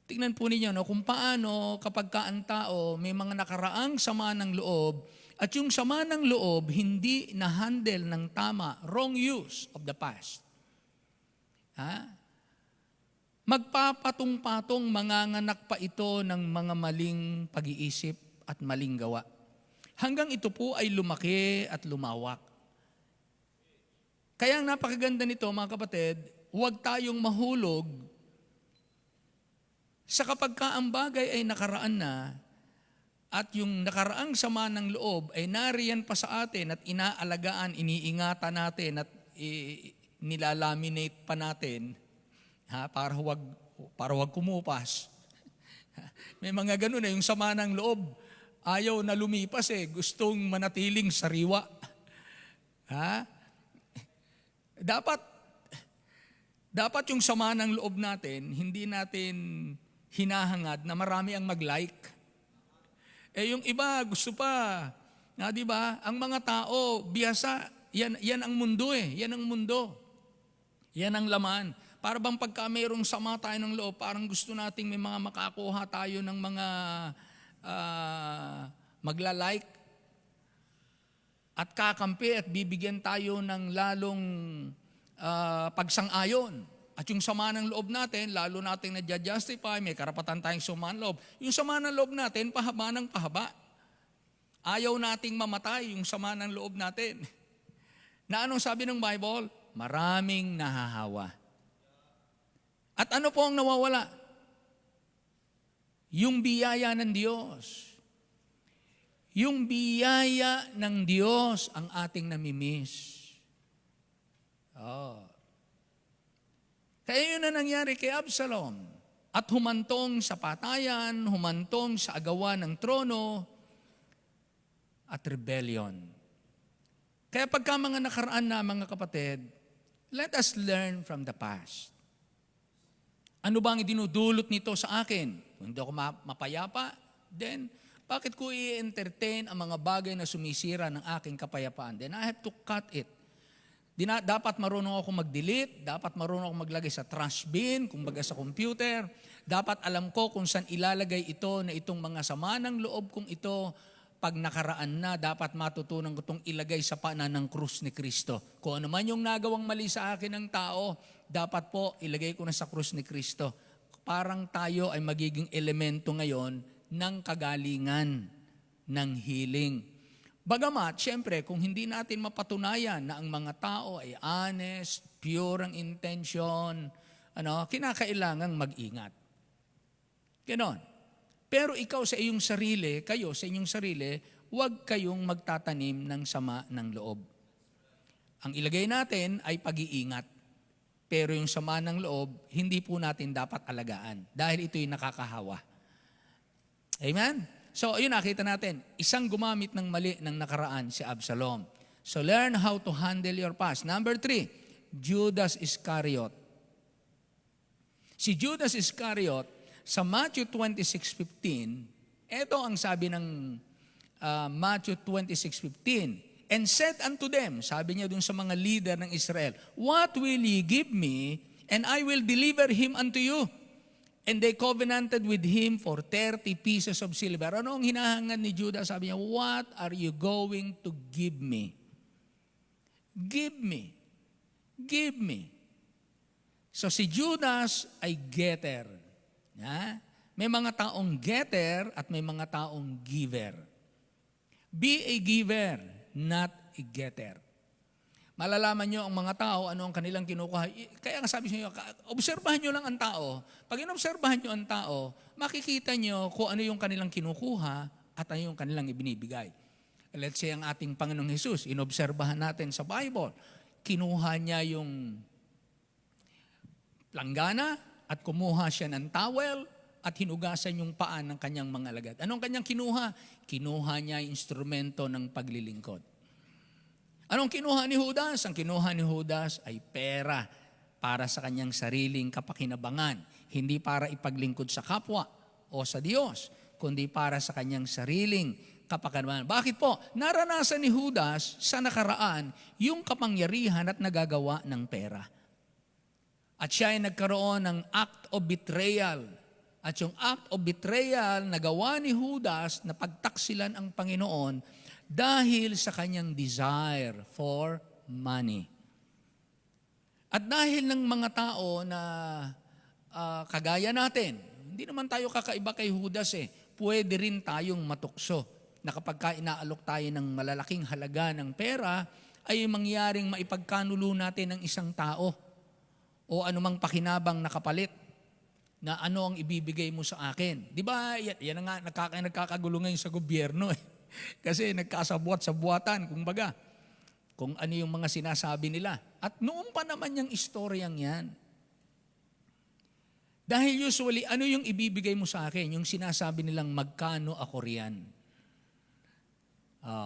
Tingnan po ninyo kung paano kapag ang tao may mga nakaraang sama ng loob at yung sama ng loob hindi na-handle ng tama, wrong use of the past. Magpapatong-patong manganganak pa ito ng mga maling pag-iisip at maling gawa. hanggang ito po ay lumaki at lumawak. Kaya ang napakaganda nito, mga kapatid, huwag tayong mahulog sa kapag ka ang bagay ay nakaraan na at yung nakaraang sama ng loob ay nariyan pa sa atin at inaalagaan, iniingatan natin at nilalaminate pa natin para huwag kumupas. May mga ganun na yung sama ng loob, ayaw na lumipas gustong manatiling sariwa. Dapat yung sama ng loob natin, hindi natin hinahangad na marami ang mag-like. Yung iba gusto pa, di ba? Ang mga tao, biyasa, yan ang mundo Yan ang mundo. Yan ang laman. Para bang pagka mayroong sama tayo ng loob, parang gusto nating may mga makakuha tayo ng mga magla-like at kakampi at bibigyan tayo ng lalong pagsang-ayon. At yung sama ng loob natin, lalo nating nadja-justify, may karapatan tayong sama ng loob. Yung sama ng loob natin, pahaba ng pahaba. Ayaw nating mamatay yung sama ng loob natin. Na anong sabi ng Bible? Maraming nahahawa. At ano po ang nawawala? Yung biyaya ng Diyos. Yung biyaya ng Diyos ang ating namimiss. Kaya yun na nangyari kay Absalom. At humantong sa patayan, humantong sa agawan ng trono, at rebellion. Kaya pagka mga nakaraan na mga kapatid, let us learn from the past. Ano ba ang idinudulot nito sa akin? Kung hindi ako mapayapa, then bakit ko i-entertain ang mga bagay na sumisira ng aking kapayapaan? Then I have to cut it. Dapat marunong ako mag-delete, dapat marunong ako maglagay sa trash bin, kumbaga sa computer. Dapat alam ko kung saan ilalagay ito na itong mga sama ng loob kong ito. Pag nakaraan na, dapat matutunan ko itong ilagay sa paanan ng krus ni Kristo. Kung ano man yung nagawang mali sa akin ng tao, dapat po ilagay ko na sa krus ni Kristo. Parang tayo ay magiging elemento ngayon ng kagalingan, ng healing. Bagamat, siyempre, kung hindi natin mapatunayan na ang mga tao ay honest, pure ang intention, kinakailangang mag-ingat. Ganon. Pero ikaw sa iyong sarili, kayo sa inyong sarili, huwag kayong magtatanim ng sama ng loob. Ang ilagay natin ay pag-iingat. Pero yung sama ng loob, hindi po natin dapat alagaan dahil ito'y nakakahawa. Amen? So, ayun nakita natin, isang gumamit ng mali ng nakaraan si Absalom. So, learn how to handle your past. Number 3, Judas Iscariot. Si Judas Iscariot, sa Matthew 26:15, ito ang sabi ng Matthew 26:15, and said unto them, sabi niya dun sa mga leader ng Israel, what will ye give me, and I will deliver him unto you? And they covenanted with him for 30 pieces of silver. Ano ang hinahangad ni Judas? Sabi niya, what are you going to give me? Give me. Give me. So si Judas ay getter. May mga taong getter at may mga taong giver. Be a giver, not a getter. Malalaman nyo ang mga tao, ano ang kanilang kinukuha. Kaya nga sabi sa inyo, obserbahan nyo lang ang tao. Pag inobserbahan nyo ang tao, makikita nyo kung ano yung kanilang kinukuha at ano yung kanilang ibinibigay. Let's say ang ating Panginoong Jesus, inobserbahan natin sa Bible. Kinuha niya yung planggana at kumuha siya ng towel at hinugasan yung paan ng kanyang mga alagad. Anong kanyang kinuha? Kinuha niya yung instrumento ng paglilingkod. Anong kinuha ni Judas? Ang kinuha ni Judas ay pera para sa kanyang sariling kapakinabangan. Hindi para ipaglingkod sa kapwa o sa Diyos, kundi para sa kanyang sariling kapakinabangan. Bakit po? Naranasan ni Judas sa nakaraan yung kapangyarihan at nagagawa ng pera. At siya ay nagkaroon ng act of betrayal. At yung act of betrayal na gawa ni Judas na pagtaksilan ang Panginoon dahil sa kanyang desire for money. At dahil ng mga tao na kagaya natin, hindi naman tayo kakaiba kay Judas pwede rin tayong matukso. na kapag ka inaalok tayo ng malalaking halaga ng pera, ay mangyaring maipagkanulo natin ng isang tao o anumang pakinabang na kapalit na ano ang ibibigay mo sa akin. Di ba, yan nga nagkakagulo ngayon sa gobyerno eh. Kasi nagkasabwat-sabwatan, kumbaga, kung ano yung mga sinasabi nila. At noon pa naman yung istoryang yan. Dahil usually, ano yung ibibigay mo sa akin? Yung sinasabi nilang magkano ako riyan.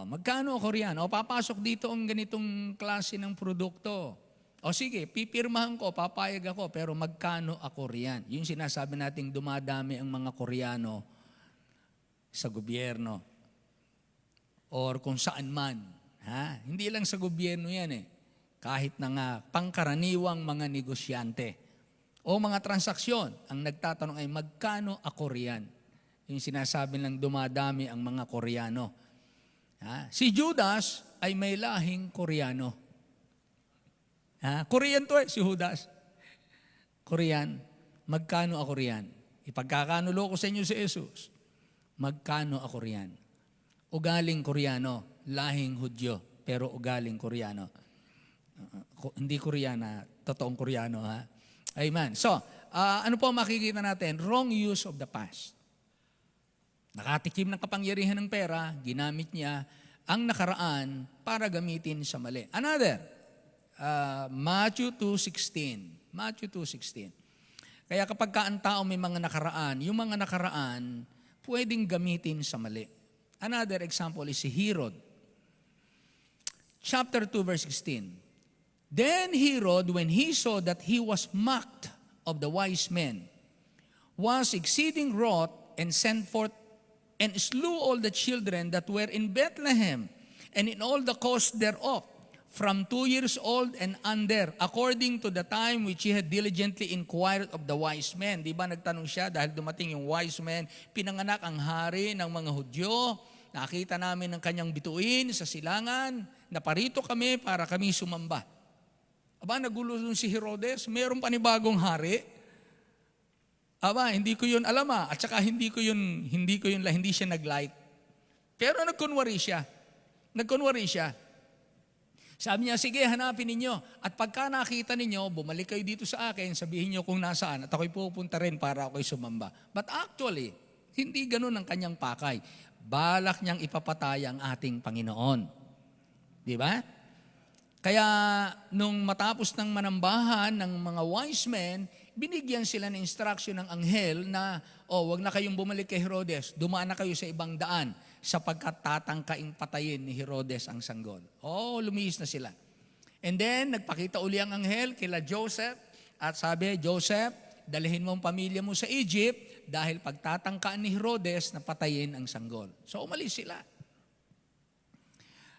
Magkano ako riyan? O papasok dito ang ganitong klase ng produkto. O sige, pipirmahan ko, papayag ako, pero magkano ako riyan? Yung sinasabi nating dumadami ang mga Koreano sa gobyerno. Or kung saan man. Ha? Hindi lang sa gobyerno yan eh. Kahit na nga pangkaraniwang mga negosyante o mga transaksyon, ang nagtatanong ay magkano ako riyan? Yung sinasabi lang dumadami ang mga Koreano. Ha? Si Judas ay may lahing Koreano. Ha? Korean to eh, si Judas. Korean. Magkano ako riyan? Ipagkakanulo ko sa inyo si Jesus. Magkano ako riyan? Ugaling Koreano, lahing Hudyo, pero ugaling Koreano. Hindi Koreana, totoong Koreano ha. Amen. So, ano po makikita natin? Wrong use of the past. Nakatikim ng kapangyarihan ng pera, ginamit niya ang nakaraan para gamitin sa mali. Another, Matthew 2:16. Matthew 2:16. Kaya kapag ang tao may mga nakaraan, yung mga nakaraan pwedeng gamitin sa mali. Another example is si Herod. Chapter 2 verse 16. Then Herod, when he saw that he was mocked of the wise men, was exceeding wroth and sent forth and slew all the children that were in Bethlehem and in all the coast thereof, from 2 years old and under, according to the time which he had diligently inquired of the wise men. Di ba nagtanong siya dahil dumating yung wise men, pinanganak ang hari ng mga Hudyo, nakita namin ang kanyang bituin sa silangan, naparito kami para kami sumamba. Aba, nagulo dun si Herodes, mayroong panibagong hari. Aba, hindi ko yun alam at saka hindi siya nag-like. Pero nagkunwari siya. Sabi niya, sige, hanapin ninyo. At pagka nakita ninyo, bumalik kayo dito sa akin, sabihin niyo kung nasaan, at ako'y pupunta rin para ako'y sumamba. But actually, hindi ganun ang kanyang pakay. Balak niyang ipapatay ang ating Panginoon. Di ba? Kaya nung matapos ng manambahan ng mga wise men, binigyan sila ng instruction ng anghel na, wag na kayong bumalik kay Herodes, dumaan na kayo sa ibang daan sapagkat tatangkaing patayin ni Herodes ang sanggol. Lumihis na sila. And then, nagpakita uli ang anghel kila Joseph at sabi, Joseph, dalhin mo ang pamilya mo sa Egypt dahil pagtatangkaan ni Herodes na patayin ang sanggol. So, umalis sila.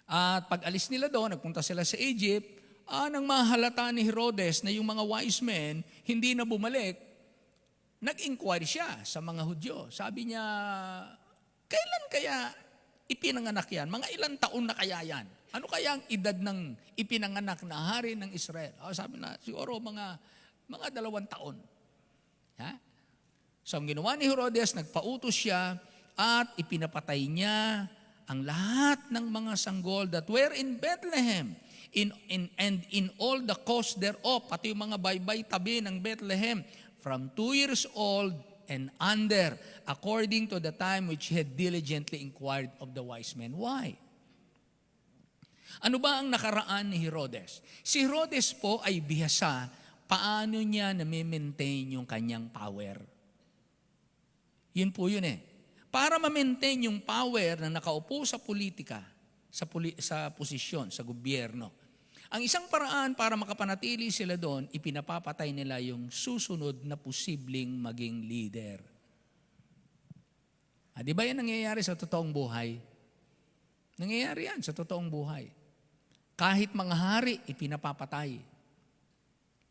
At pag alis nila doon, nagpunta sila sa Egypt, nang mahalata ni Herodes na yung mga wise men hindi na bumalik, nag-inquire siya sa mga Hudyo. Sabi niya, kailan kaya ipinanganak yan? Mga ilang taon na kaya yan? Ano kaya ang edad ng ipinanganak na hari ng Israel? Sabi na, siguro mga 2 taon. Ha? So ang ginawa ni Herodes, nagpautos siya at ipinapatay niya ang lahat ng mga sanggol that were in Bethlehem and in all the coast thereof, pati yung mga baybay tabi ng Bethlehem, from 2 years old and under, according to the time which he had diligently inquired of the wise men. Why? Ano ba ang nakaraan ni Herodes? Si Herodes po ay bihasa paano niya na-maintain yung kanyang power. Yun po yun eh. Para ma-maintain yung power na nakaupo sa politika, sa posisyon, sa gobyerno. Ang isang paraan para makapanatili sila doon, ipinapapatay nila yung susunod na posibleng maging leader. Di ba yan nangyayari sa totoong buhay? Nangyayari yan sa totoong buhay. Kahit mga hari, ipinapapatay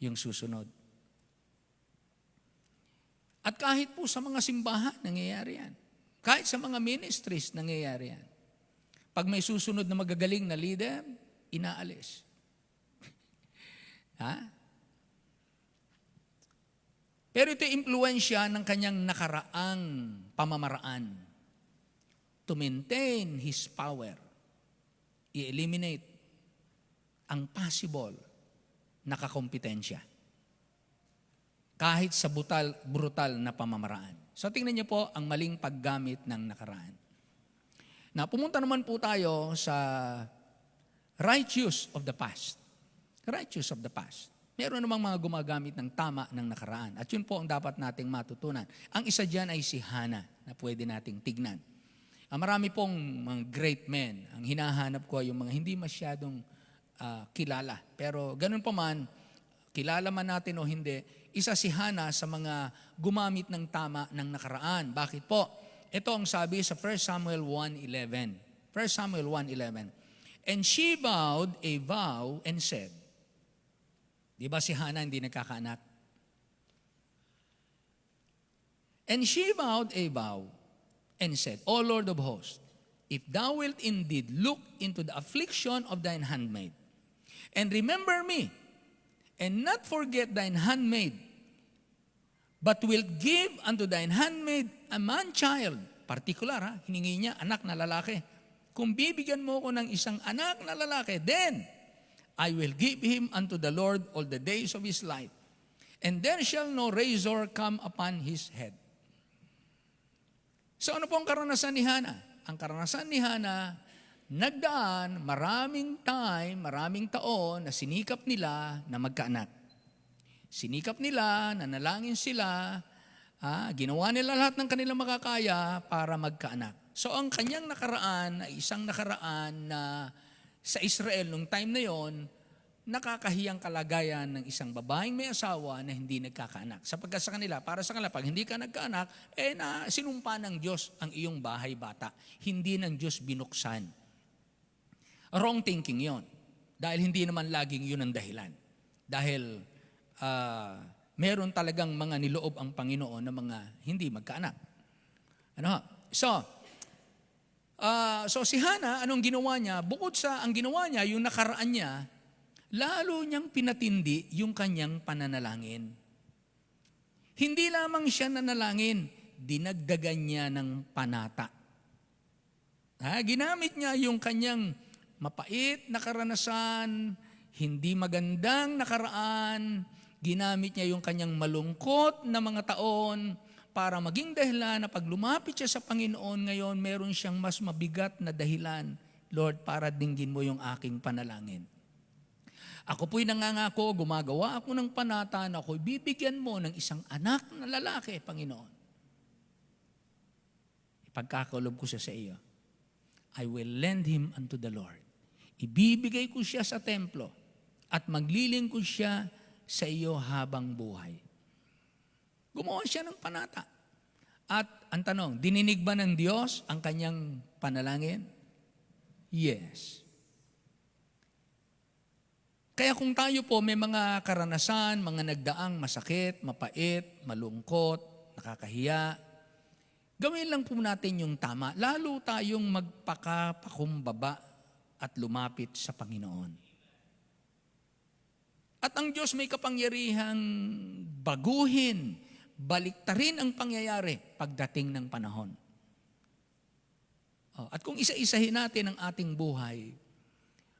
yung susunod. At kahit po sa mga simbahan, nangyayari yan. Kahit sa mga ministries, nangyayari yan. Pag may susunod na magagaling na leader, inaalis. Ha? Pero ito impluensya ng kanyang nakaraang pamamaraan. to maintain His power, i-eliminate ang possible na kakompetensya. Kahit sa brutal na pamamaraan. So tingnan niyo po ang maling paggamit ng nakaraan. Na pumunta naman po tayo sa right use of the past. Right use of the past. Meron namang mga gumagamit ng tama ng nakaraan. At yun po ang dapat nating matutunan. Ang isa dyan ay si Hannah na pwede nating tignan. Marami pong mga great men. Ang hinahanap ko ay yung mga hindi masyadong kilala. Pero ganun pa man, kilala man natin o hindi, isa si Hannah sa mga gumamit ng tama ng nakaraan. Bakit po? Ito ang sabi sa 1 Samuel 1:11. 1 Samuel 1:11. And she vowed a vow and said, di ba si Hannah hindi nagkakaanak? And she vowed a vow and said, O Lord of hosts, if thou wilt indeed look into the affliction of thine handmaid, and remember me, and not forget thine handmaid, but wilt give unto thine handmaid a man-child, particular hiningi niya, anak na lalaki. Kung bibigyan mo ko ng isang anak na lalaki, then I will give him unto the Lord all the days of his life, and there shall no razor come upon his head. So ano po ang karanasan ni Hannah? Ang karanasan ni Hannah, nagdaan maraming taon na sinikap nila na magkaanak. Sinikap nila, nanalangin sila, ginawa nila lahat ng kanilang makakaya para magkaanak. So ang kanyang nakaraan ay isang nakaraan na sa Israel nung time na yon, nakakahiyang kalagayan ng isang babaeng may asawa na hindi nagkakaanak. Sapagkat sa kanila, para sa kanila, pag hindi ka nagkaanak, sinumpa ng Diyos ang iyong bahay bata. Hindi ng Diyos binuksan. Wrong thinking yon. Dahil hindi naman laging yun ang dahilan. Dahil meron talagang mga niloob ang Panginoon na mga hindi magkaanak. So si Hannah, anong ginawa niya? Bukod sa ang ginawa niya, yung nakaraan niya, lalo niyang pinatindi yung kanyang pananalangin. Hindi lamang siya nanalangin, dinagdagan niya ng panata. Ginamit niya yung kanyang mapait na karanasan, hindi magandang nakaraan, ginamit niya yung kanyang malungkot na mga taon para maging dahilan na pag lumapit siya sa Panginoon ngayon, meron siyang mas mabigat na dahilan. Lord, para dinggin mo yung aking panalangin. Ako po'y nangangako, gumagawa ako ng panata na ako'y bibigyan mo ng isang anak na lalaki, Panginoon. Ipagkakalob ko siya sa iyo. I will lend him unto the Lord. Ibibigay ko siya sa templo at maglilingkod siya sa iyo habang buhay. Gumawa siya ng panata. At ang tanong, dininig ba ng Diyos ang kanyang panalangin? Yes. Kaya kung tayo po may mga karanasan, mga nagdaang masakit, mapait, malungkot, nakakahiya, gawin lang po natin yung tama. Lalo tayong magpakapakumbaba at lumapit sa Panginoon. At ang Diyos may kapangyarihang baguhin, baliktarin ang pangyayari pagdating ng panahon. At kung isa-isahin natin ang ating buhay,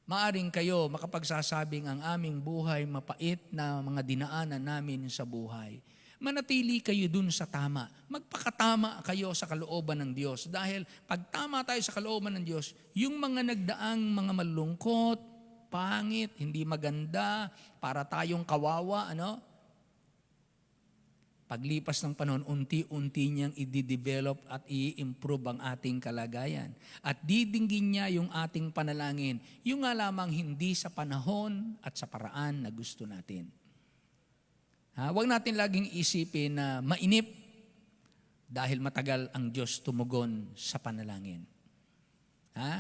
maaring kayo makapagsasabing ang aming buhay mapait na mga dinaanan namin sa buhay. Manatili kayo dun sa tama. Magpakatama kayo sa kalooban ng Diyos. Dahil pag tama tayo sa kalooban ng Diyos, yung mga nagdaang mga malungkot, pangit, hindi maganda, para tayong kawawa, paglipas ng panahon, unti-unti niyang i-develop at i-improve ang ating kalagayan. At didinggin niya yung ating panalangin, yung nga lamang hindi sa panahon at sa paraan na gusto natin. Huwag natin laging isipin na mainip dahil matagal ang Diyos tumugon sa panalangin.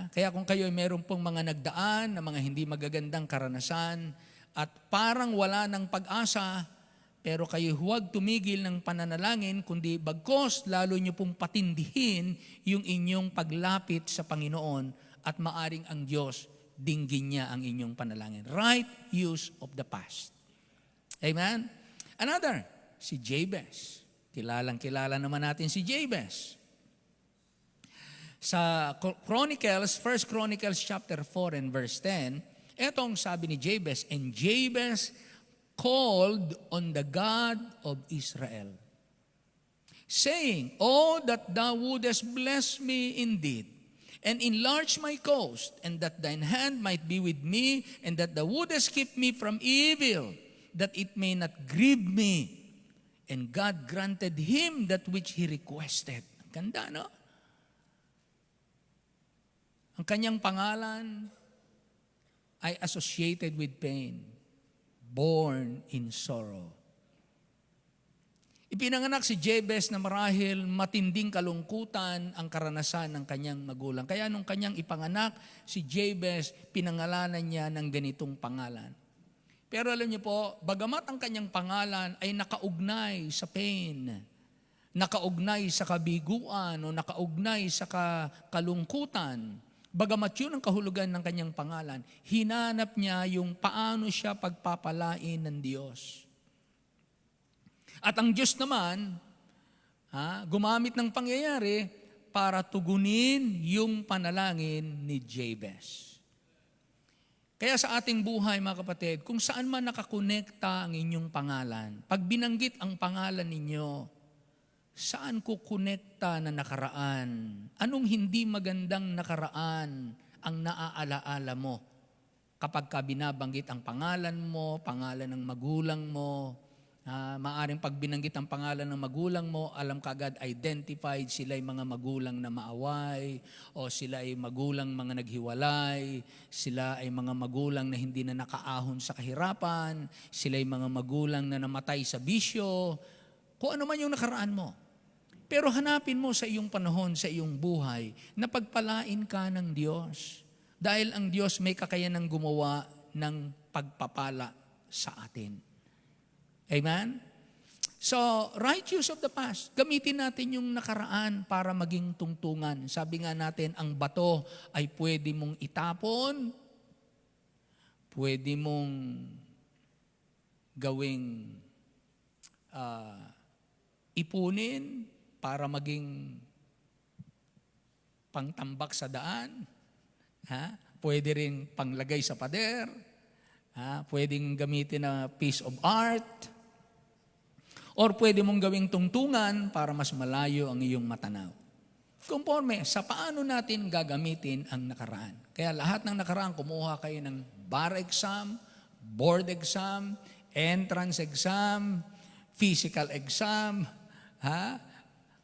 Kaya kung kayo meron pong mga nagdaan na mga hindi magagandang karanasan at parang wala ng pag-asa, pero kayo huwag tumigil ng pananalangin, kundi bagkos lalo nyo pong patindihin yung inyong paglapit sa Panginoon at maaring ang Diyos dinggin niya ang inyong panalangin. Right use of the past. Amen? Another, si Jabez. Kilalang-kilala naman natin si Jabez. Sa Chronicles, 1 Chronicles chapter 4 and verse 10, etong sabi ni Jabez, and Jabez called on the God of Israel, saying, Oh, that thou wouldest bless me indeed, and enlarge my coast, and that thine hand might be with me, and that thou wouldest keep me from evil, that it may not grieve me. And God granted him that which he requested. Ang ganda, no? Ang kanyang pangalan ay associated with pain, born in sorrow. Ipinanganak si Jabez na marahil matinding kalungkutan ang karanasan ng kanyang magulang. Kaya nung kanyang ipanganak, si Jabez, pinangalanan niya ng ganitong pangalan. Pero alam niyo po, bagamat ang kanyang pangalan ay nakaugnay sa pain, nakaugnay sa kabiguan o nakaugnay sa kalungkutan, bagamat yun ang kahulugan ng kanyang pangalan, hinanap niya yung paano siya pagpapalain ng Diyos. At ang Diyos naman, gumamit ng pangyayari para tugunin yung panalangin ni Jabez. Kaya sa ating buhay, mga kapatid, kung saan man nakakonekta ang inyong pangalan, pag binanggit ang pangalan ninyo, saan kukonekta na nakaraan? Anong hindi magandang nakaraan ang naaalaala mo kapag ka binabanggit ang pangalan mo, pangalan ng magulang mo? Maaring pag binanggit ang pangalan ng magulang mo, alam kagad identified sila ay mga magulang na maaway, o sila ay magulang mga naghiwalay, sila ay mga magulang na hindi na nakaahon sa kahirapan, sila ay mga magulang na namatay sa bisyo, kung ano man yung nakaraan mo. Pero hanapin mo sa iyong panahon, sa iyong buhay, na pagpalain ka ng Diyos. Dahil ang Diyos may kakayanang gumawa ng pagpapala sa atin. Amen? So, right use of the past. Gamitin natin yung nakaraan para maging tungtungan. Sabi nga natin, ang bato ay pwede mong itapon, pwede mong gawing ipunin para maging pangtambak sa daan. Pwede rin panglagay sa pader. Pwedeng gamitin na piece of art. Or pwede mong gawing tungtungan para mas malayo ang iyong matanaw. Conforme sa paano natin gagamitin ang nakaraan. Kaya lahat ng nakaraan, kumuha kayo ng bar exam, board exam, entrance exam, physical exam,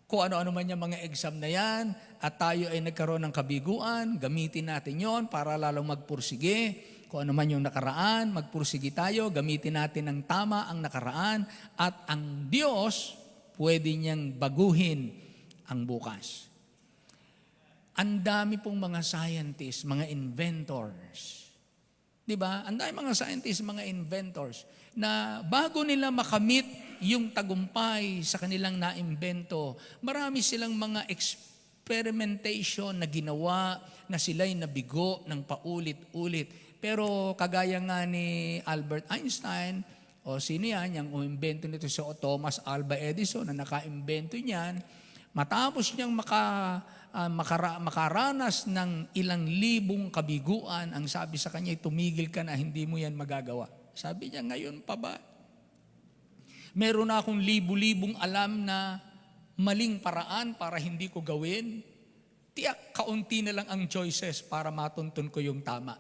kung ano-ano man yung mga exam na yan, at tayo ay nagkaroon ng kabiguan, gamitin natin yon para lalong magpursige. Kung ano man yung nakaraan, magpursige tayo, gamitin natin ng tama ang nakaraan, at ang Diyos pwede niyang baguhin ang bukas. Ang dami pong mga scientists, mga inventors. Di ba? Ang dami mga scientists, mga inventors, na bago nila makamit yung tagumpay sa kanilang naimbento, marami silang mga experimentation na ginawa na sila'y nabigo ng paulit-ulit. Pero kagaya nga ni Albert Einstein, o sino yan, yung umimbento nito si Thomas Alva Edison na nakaimbento niyan, matapos niyang makaranas ng ilang libong kabiguan, ang sabi sa kanya, tumigil ka na, hindi mo yan magagawa. Sabi niya, ngayon pa ba? Meron na akong libu-libong alam na maling paraan para hindi ko gawin. Tiyak, kaunti na lang ang choices para matuntun ko yung tama.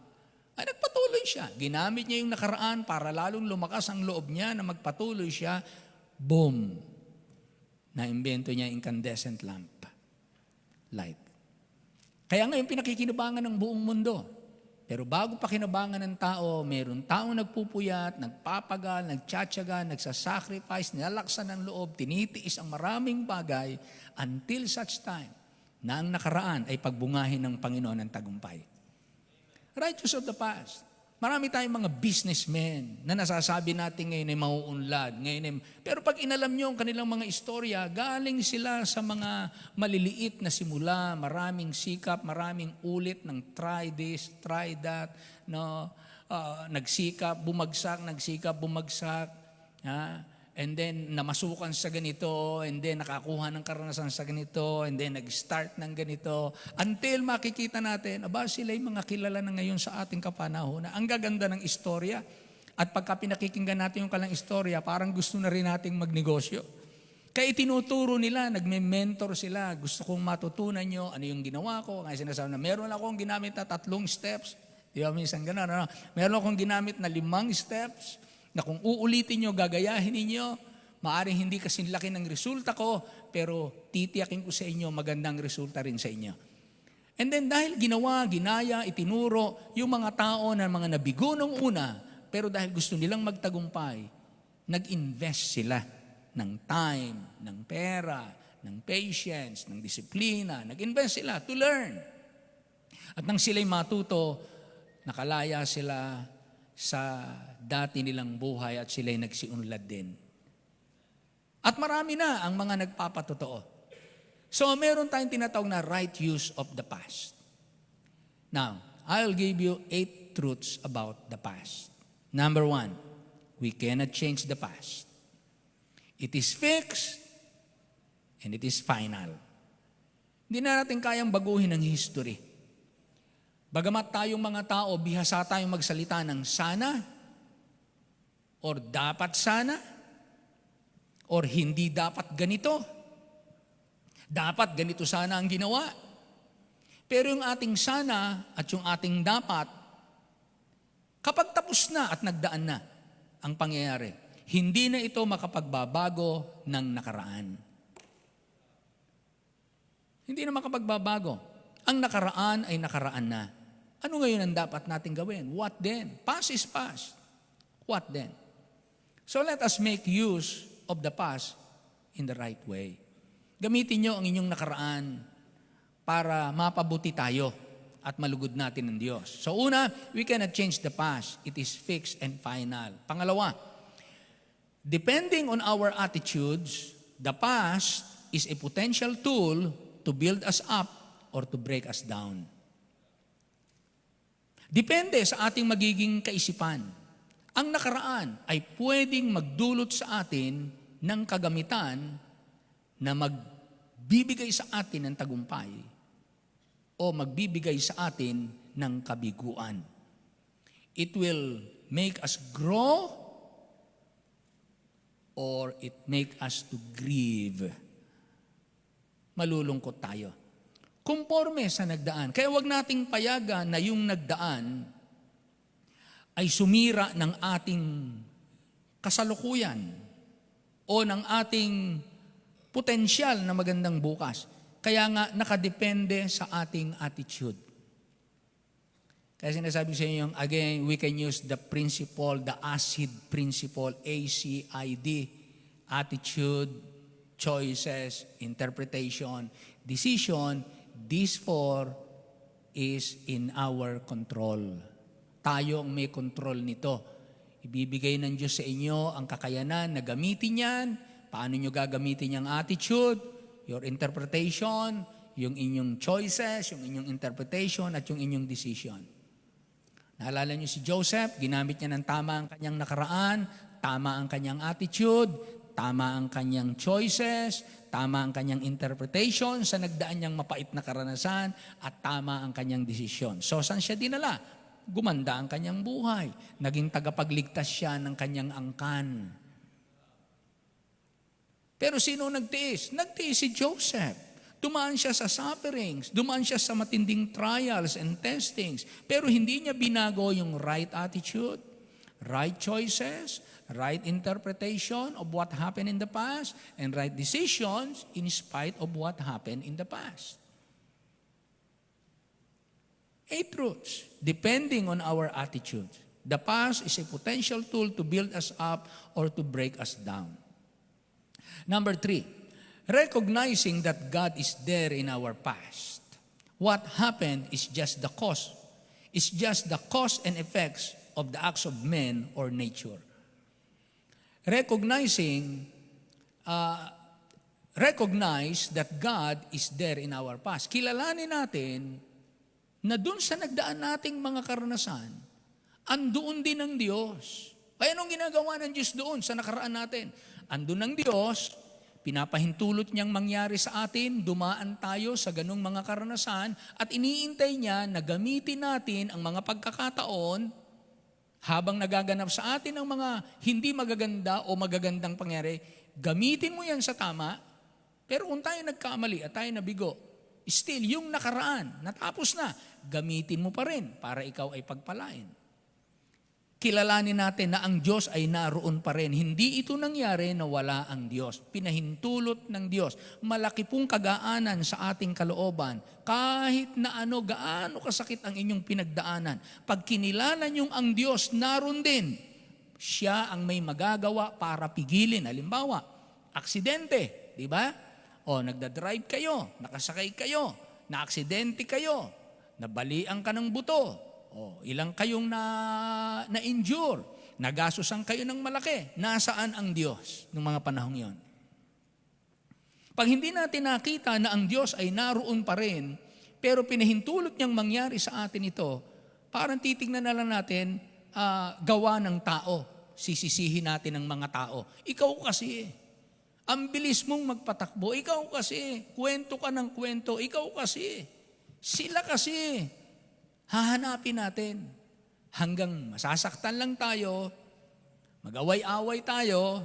Ay nagpatuloy siya. Ginamit niya yung nakaraan para lalong lumakas ang loob niya na magpatuloy siya. Boom! Naimbento niya incandescent lamp. Light. Kaya ngayon pinakikinabangan ng buong mundo. Pero bago pa kinabangan ng tao, mayroon taong nagpupuyat, nagpapagal, nagtsatsaga, nagsasacrifice, nilalaksan ng loob, tinitiis ang maraming bagay until such time na ang nakaraan ay pagbungahin ng Panginoon ng tagumpay. Righteous of the past. Marami tayong mga businessmen na nasasabi natin ngayon ay mauunlad. Pero pag inalam nyo ang kanilang mga istorya, galing sila sa mga maliliit na simula, maraming sikap, maraming ulit ng try this, try that, nagsikap, bumagsak, and then namasukan sa ganito, and then nakakuha ng karanasan sa ganito, and then nag-start ng ganito, until makikita natin, sila'y mga kilala na ngayon sa ating kapanahonan. Ang gaganda ng istorya, at pagka pinakikinggan natin yung kalang istorya, parang gusto na rin nating magnegosyo. Kaya itinuturo nila, nagme-mentor sila, gusto kong matutunan nyo ano yung ginawa ko. Kaya sinasabi na meron akong ginamit na 3 steps, di ba minsan gano'n, ano? Meron akong ginamit na 5 steps, na kung uulitin nyo, gagayahin ninyo, maaaring hindi kasing laki ng resulta ko, pero titiyakin ko sa inyo, magandang resulta rin sa inyo. And then dahil ginawa, ginaya, itinuro, yung mga tao na mga nabigo nung una, pero dahil gusto nilang magtagumpay, nag-invest sila ng time, ng pera, ng patience, ng disiplina, nag-invest sila to learn. At nang sila'y matuto, nakalaya sila sa dati nilang buhay at sila'y nagsiunlad din. At marami na ang mga nagpapatotoo. So meron tayong tinatawag na right use of the past. Now, I'll give you 8 truths about the past. Number 1, we cannot change the past. It is fixed and it is final. Hindi na natin kayang baguhin ang history. Bagamat tayong mga tao, bihasa tayong magsalita ng sana, or dapat sana, or hindi dapat ganito. Dapat ganito sana ang ginawa. Pero yung ating sana at yung ating dapat, kapag tapos na at nagdaan na ang pangyayari, hindi na ito makapagbabago ng nakaraan. Hindi na makapagbabago. Ang nakaraan ay nakaraan na. Ano ngayon ang dapat natin gawin? What then? Past is past. What then? So let us make use of the past in the right way. Gamitin nyo ang inyong nakaraan para mapabuti tayo at malugod natin ng Diyos. So una, we cannot change the past. It is fixed and final. Pangalawa, depending on our attitudes, the past is a potential tool to build us up or to break us down. Depende sa ating magiging kaisipan. Ang nakaraan ay pwedeng magdulot sa atin ng kagamitan na magbibigay sa atin ng tagumpay o magbibigay sa atin ng kabiguan. It will make us grow or it make us to grieve. Malulungkot tayo. Kumporme sa nagdaan. Kaya wag nating payagan na yung nagdaan ay sumira ng ating kasalukuyan o ng ating potensyal na magandang bukas. Kaya nga nakadepende sa ating attitude. Kaya sinasabi sa inyo, again, we can use the principle, the ACID principle, ACID, attitude, choices, interpretation, decision. These 4 is in our control. Tayo ang may control nito. Ibibigay ng Diyos sa inyo ang kakayanan na gamitin yan. Paano nyo gagamitin yung attitude, your interpretation, yung inyong choices, yung inyong interpretation, at yung inyong decision. Naalala nyo si Joseph, ginamit niya ng tama ang kanyang nakaraan, tama ang kanyang attitude, tama ang kanyang choices, tama ang kanyang interpretation sa nagdaan niyang mapait na karanasan, at tama ang kanyang desisyon. So, saan siya dinala? Gumanda ang kanyang buhay. Naging tagapagligtas siya ng kanyang angkan. Pero sino nagtiis? Nagtiis si Joseph. Dumaan siya sa sufferings, dumaan siya sa matinding trials and testings, pero hindi niya binago yung right attitude, right choices, right interpretation of what happened in the past, and right decisions in spite of what happened in the past. 8 truths, depending on our attitude. The past is a potential tool to build us up or to break us down. Number 3, recognizing that God is there in our past. What happened is just the cause. It's just the cause and effects of the acts of men or nature. Recognize that God is there in our past. Kilalanin natin na dun sa nagdaan nating mga karanasan, andoon din ang Diyos. Kaya anong ginagawa ng Diyos doon sa nakaraan natin? Andun ang Diyos, pinapahintulot niyang mangyari sa atin, dumaan tayo sa ganung mga karanasan at iniintay niya na gamitin natin ang mga pagkakataon habang nagaganap sa atin ang mga hindi magaganda o magagandang pangyari. Gamitin mo yan sa tama, pero kung tayo nagkamali at tayo nabigo, still yung nakaraan, natapos na, gamitin mo pa rin para ikaw ay pagpalain. Kilalanin natin na ang Diyos ay naroon pa rin. Hindi ito nangyari na wala ang Diyos. Pinahintulot ng Diyos. Malaki pong kagaanan sa ating kalooban. Kahit na gaano kasakit ang inyong pinagdaanan. Pag kinilala niyong ang Diyos, naroon din. Siya ang may magagawa para pigilin. Halimbawa, aksidente, di ba? O nagdadrive kayo, nakasakay kayo, na-aksidente kayo, nabalian ka ng buto. Ilang kayong na-injure, nagasusan kayo ng malaki. Nasaan ang Diyos ng mga panahong yon? Pag hindi natin nakita na ang Diyos ay naroon pa rin, pero pinahintulot niyang mangyari sa atin ito, parang titignan na lang natin gawa ng tao. Sisisihin natin ang mga tao. Ikaw kasi, ang bilis mong magpatakbo. Ikaw kasi, kwento ka ng kwento. Ikaw kasi, sila kasi. Hahanapin natin hanggang masasaktan lang tayo, mag-away-away tayo,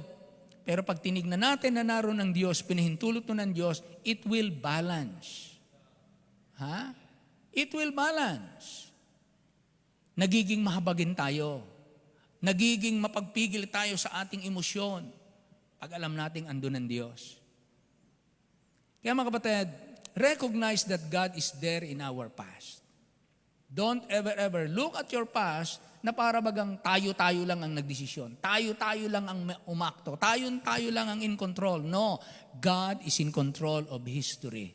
pero pag tinignan natin na naroon ng Diyos, pinahintulot ng Diyos, it will balance. It will balance. Nagiging mahabagin tayo. Nagiging mapagpigil tayo sa ating emosyon pag alam nating andun ng Diyos. Kaya mga kapatid, recognize that God is there in our past. Don't ever look at your past na para bagang tayo-tayo lang ang nagdesisyon. Tayo-tayo lang ang umakto. Tayo lang ang in control. No, God is in control of history.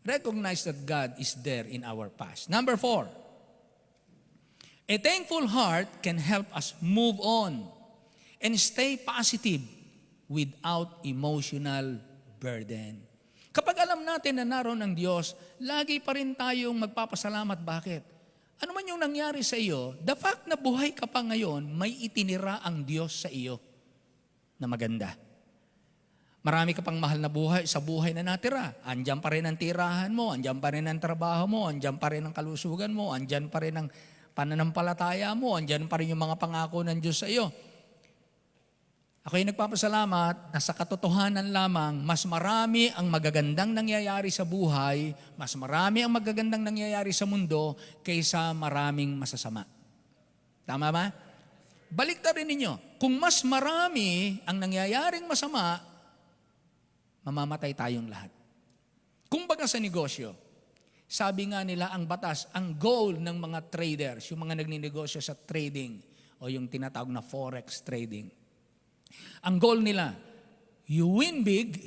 Recognize that God is there in our past. Number 4, a thankful heart can help us move on and stay positive without emotional burden. Kapag alam natin na naroon ang Diyos, lagi pa rin tayong magpapasalamat. Bakit? Ano man yung nangyari sa iyo, the fact na buhay ka pa ngayon, may itinira ang Diyos sa iyo na maganda. Marami ka pang mahal na buhay sa buhay na natira. Andyan pa rin ang tirahan mo, andyan pa rin ang trabaho mo, andyan pa rin ang kalusugan mo, andyan pa rin ang pananampalataya mo, andyan pa rin yung mga pangako ng Diyos sa iyo. Ako'y nagpapasalamat na sa katotohanan lamang, mas marami ang magagandang nangyayari sa buhay, mas marami ang magagandang nangyayari sa mundo, kaysa maraming masasama. Tama ba? Baliktarin ninyo, kung mas marami ang nangyayaring masama, mamamatay tayong lahat. Kung baga sa negosyo, sabi nga nila ang batas, ang goal ng mga traders, yung mga nagninegosyo sa trading, o yung tinatawag na forex trading, ang goal nila, you win big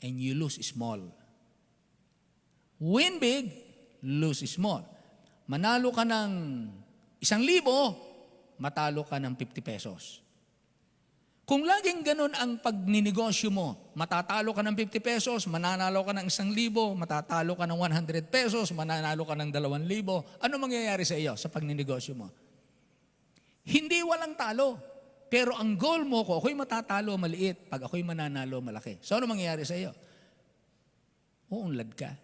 and you lose small. Win big, lose small. Manalo ka ng 1,000, matalo ka ng 50 pesos. Kung laging ganun ang pagninegosyo mo, matatalo ka ng 50 pesos, mananalo ka ng 1,000, matatalo ka ng 100 pesos, mananalo ka ng 2,000, ano mangyayari sa iyo sa pagninegosyo mo? Hindi walang talo. Pero ang goal mo ko, ako'y matatalo maliit, pag ako'y mananalo malaki. So ano mangyayari sa iyo? Uunlad ka.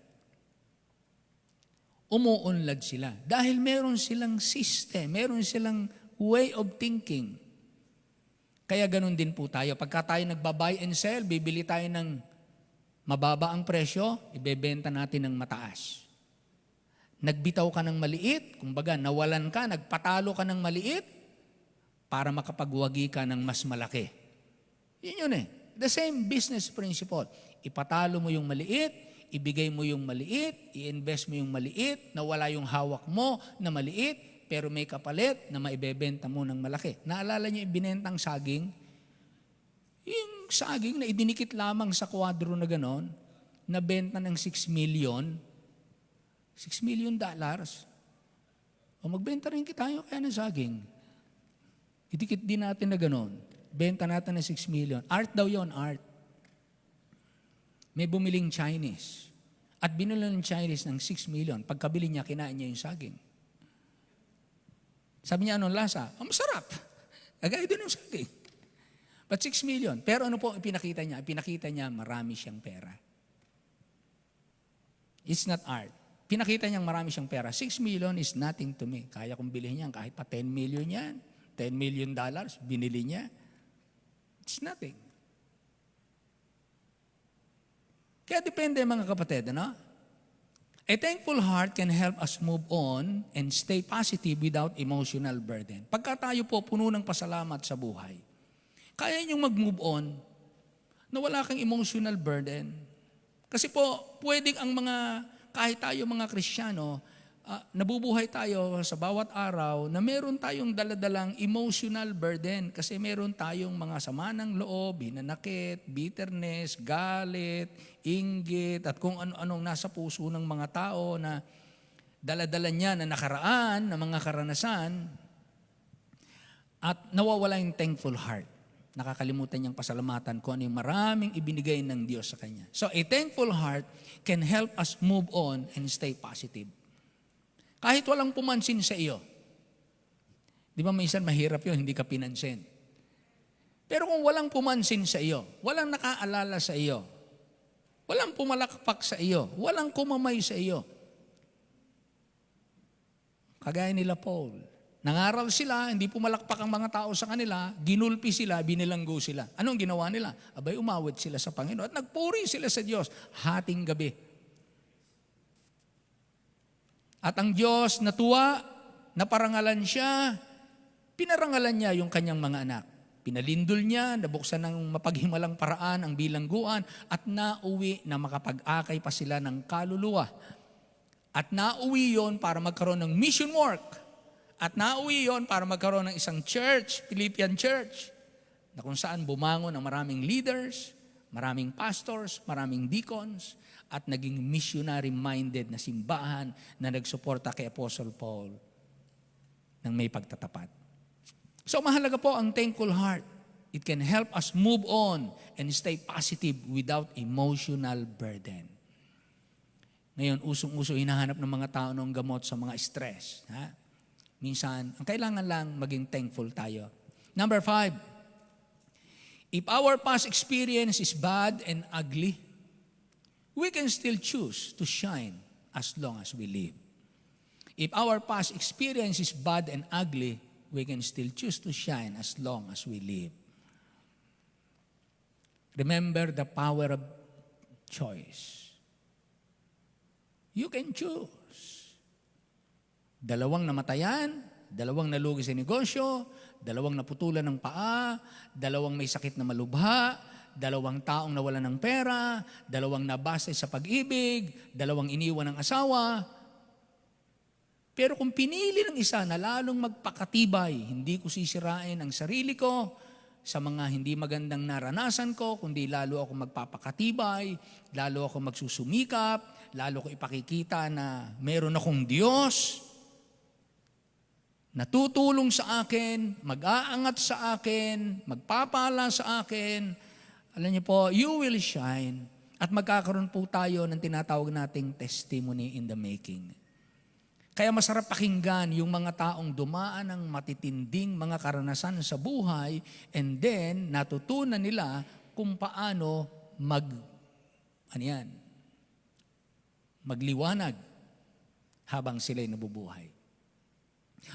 Umuunlad sila. Dahil meron silang system, meron silang way of thinking. Kaya ganun din po tayo. Pagka tayo nagba-buy and sell, bibili tayo ng mababa ang presyo, ibebenta natin ng mataas. Nagbitaw ka ng maliit, kumbaga nawalan ka, nagpatalo ka ng maliit, para makapagwagi ka ng mas malaki. Yun eh. The same business principle. Ipatalo mo yung maliit, ibigay mo yung maliit, i-invest mo yung maliit, na wala yung hawak mo na maliit, pero may kapalit na maibebenta mo ng malaki. Naalala niyo yung binentang saging? Yung saging na idinikit lamang sa kwadro na ganon, nabenta ng $6 million. $6 million. O magbenta rin tayo kaya ng saging. Idikit din natin na gano'n. Benta natin ng 6 million. Art daw yon, art. May bumiling Chinese. At binili ng Chinese ng 6 million. Pagkabili niya, kinain niya yung saging. Sabi niya, anong lasa? Masarap. Agay doon yung saging. But 6 million. Pero ano po pinakita niya? Pinakita niya marami siyang pera. It's not art. Pinakita niyang marami siyang pera. 6 million is nothing to me. Kaya kong bilhin yan. Kahit pa 10 million yan. $10 million, binili niya. It's nothing. Kaya depende mga kapatid, ano? A thankful heart can help us move on and stay positive without emotional burden. Pagka tayo po puno ng pasalamat sa buhay, kaya niyong mag-move on na wala kang emotional burden. Kasi po, pwedeng ang kahit tayo mga Kristiyano, nabubuhay tayo sa bawat araw na meron tayong daladalang emotional burden kasi meron tayong mga sama ng loob, hinanakit, bitterness, galit, inggit, at kung ano-anong nasa puso ng mga tao na daladala niya na nakaraan, na mga karanasan, at nawawala yung thankful heart. Nakakalimutan niyang pasalamatan kung ano yung maraming ibinigay ng Diyos sa kanya. So a thankful heart can help us move on and stay positive. Kahit walang pumansin sa iyo. Di ba minsan mahirap yun, hindi ka pinansin. Pero kung walang pumansin sa iyo, walang nakaalala sa iyo, walang pumalakpak sa iyo, walang kumamay sa iyo. Kagaya nila Paul. Nangaral sila, hindi pumalakpak ang mga tao sa kanila, ginulpi sila, binilanggo sila. Anong ginawa nila? Abay, umawit sila sa Panginoon at nagpuri sila sa Diyos hating gabi. At ang Diyos natuwa, naparangalan siya, pinarangalan niya yung kanyang mga anak. Pinalindol niya, nabuksan ng mapaghimalang paraan ang bilangguan at nauwi na makapag-akay pa sila ng kaluluwa. At nauwi yon para magkaroon ng mission work. At nauwi yon para magkaroon ng isang church, Philippian church, na kung saan bumangon ang maraming leaders, maraming pastors, maraming deacons, at naging missionary-minded na simbahan na nagsuporta kay Apostle Paul ng may pagtatapat. So mahalaga po ang thankful heart. It can help us move on and stay positive without emotional burden. Ngayon, usong-uso hinahanap ng mga tao ng gamot sa mga stress. Ha? Minsan, ang kailangan lang maging thankful tayo. Number 5, if our past experience is bad and ugly, we can still choose to shine as long as we live. If our past experience is bad and ugly, we can still choose to shine as long as we live. Remember the power of choice. You can choose. 2 namatayan, 2 nalugi sa negosyo, 2 naputulan ng paa, 2 may sakit na malubha, 2 taong nawalan ng pera, 2 nabase sa pag-ibig, 2 iniwan ng asawa. Pero kung pinili ng isa na lalong magpakatibay, hindi ko sisirain ang sarili ko sa mga hindi magandang naranasan ko, kundi lalo ako magpapakatibay, lalo ako magsusumikap, lalo ko ipakikita na meron akong Diyos na tutulong sa akin, mag-aangat sa akin, magpapala sa akin. Alam niyo po, you will shine at magkakaroon po tayo ng tinatawag nating testimony in the making. Kaya masarap pakinggan yung mga taong dumaan ng matitinding mga karanasan sa buhay and then natutunan nila kung paano magliwanag habang sila'y nabubuhay.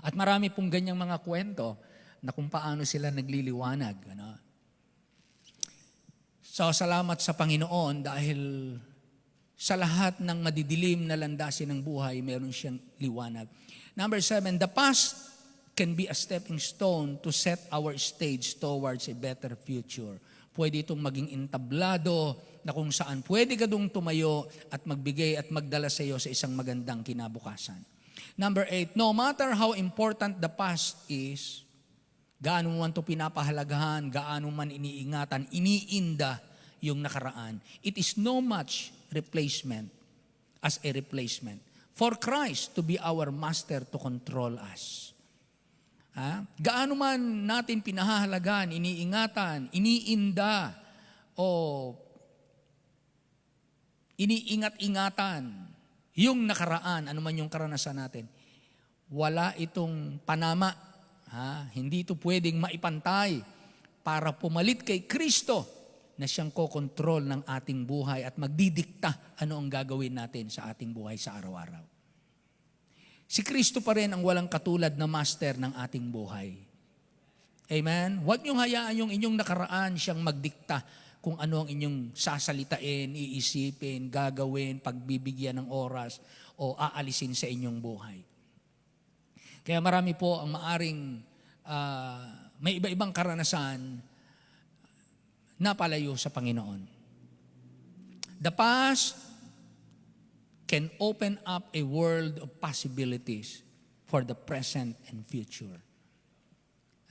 At marami pong ganyang mga kwento na kung paano sila nagliliwanag. Ano? So, salamat sa Panginoon dahil sa lahat ng madidilim na landasin ng buhay, meron siyang liwanag. Number 7, the past can be a stepping stone to set our stage towards a better future. Pwede itong maging entablado na kung saan pwede ka dong tumayo at magbigay at magdala sa iyo sa isang magandang kinabukasan. Number 8, no matter how important the past is, gaano man ito pinapahalagahan, gaano man iniingatan, iniinda yung nakaraan, it is no much replacement as a replacement for Christ to be our master to control us. Gaano man natin pinahahalagan, iniingatan, iniinda, o iniingat-ingatan yung nakaraan, ano man yung karanasan natin, Wala itong panama. Hindi ito pwedeng maipantay para pumalit kay Kristo na siyang kokontrol ng ating buhay at magdidikta ano ang gagawin natin sa ating buhay sa araw-araw. Si Kristo pa rin ang walang katulad na master ng ating buhay. Amen? Huwag niyong hayaan yung inyong nakaraan siyang magdikta kung ano ang inyong sasalitain, iisipin, gagawin, pagbibigyan ng oras o aalisin sa inyong buhay. Kaya marami po ang maaring may iba-ibang karanasan na palayo sa Panginoon. The past can open up a world of possibilities for the present and future.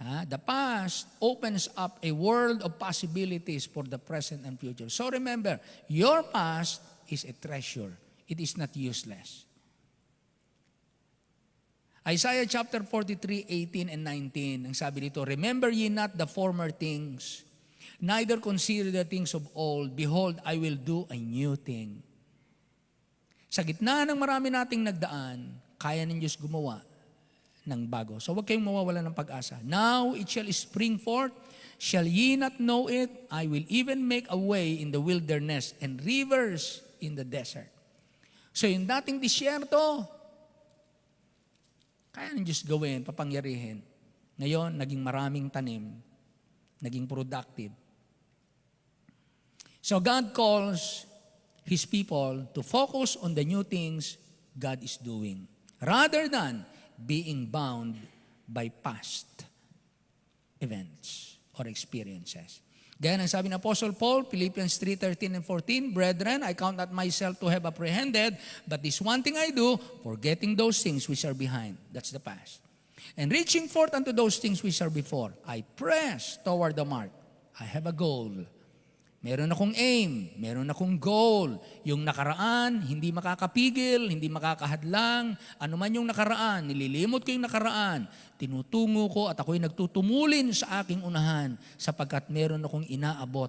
The past opens up a world of possibilities for the present and future. So remember, your past is a treasure. It is not useless. Isaiah chapter 43, 18 and 19, ang sabi dito, remember ye not the former things, neither consider the things of old. Behold, I will do a new thing. Sa gitna ng marami nating nagdaan, kaya ng Diyos gumawa ng bago. So huwag kayong mawawala ng pag-asa. Now it shall spring forth, shall ye not know it? I will even make a way in the wilderness and rivers in the desert. So yung dating disyerto, kaya ng Diyos gawin, papangyarihin. Ngayon, naging maraming tanim, naging productive. So God calls His people to focus on the new things God is doing, rather than being bound by past events or experiences. Gaya ng sabi ng Apostle Paul, Philippians 3:13 and 14, Brethren, I count not myself to have apprehended, but this one thing I do, forgetting those things which are behind. That's the past. And reaching forth unto those things which are before, I press toward the mark. I have a goal. Meron akong aim, meron akong goal. Yung nakaraan, hindi makakapigil, hindi makakahadlang. Ano man yung nakaraan, nililimot ko yung nakaraan. Tinutungo ko at ako'y nagtutumulin sa aking unahan sapagkat meron akong inaabot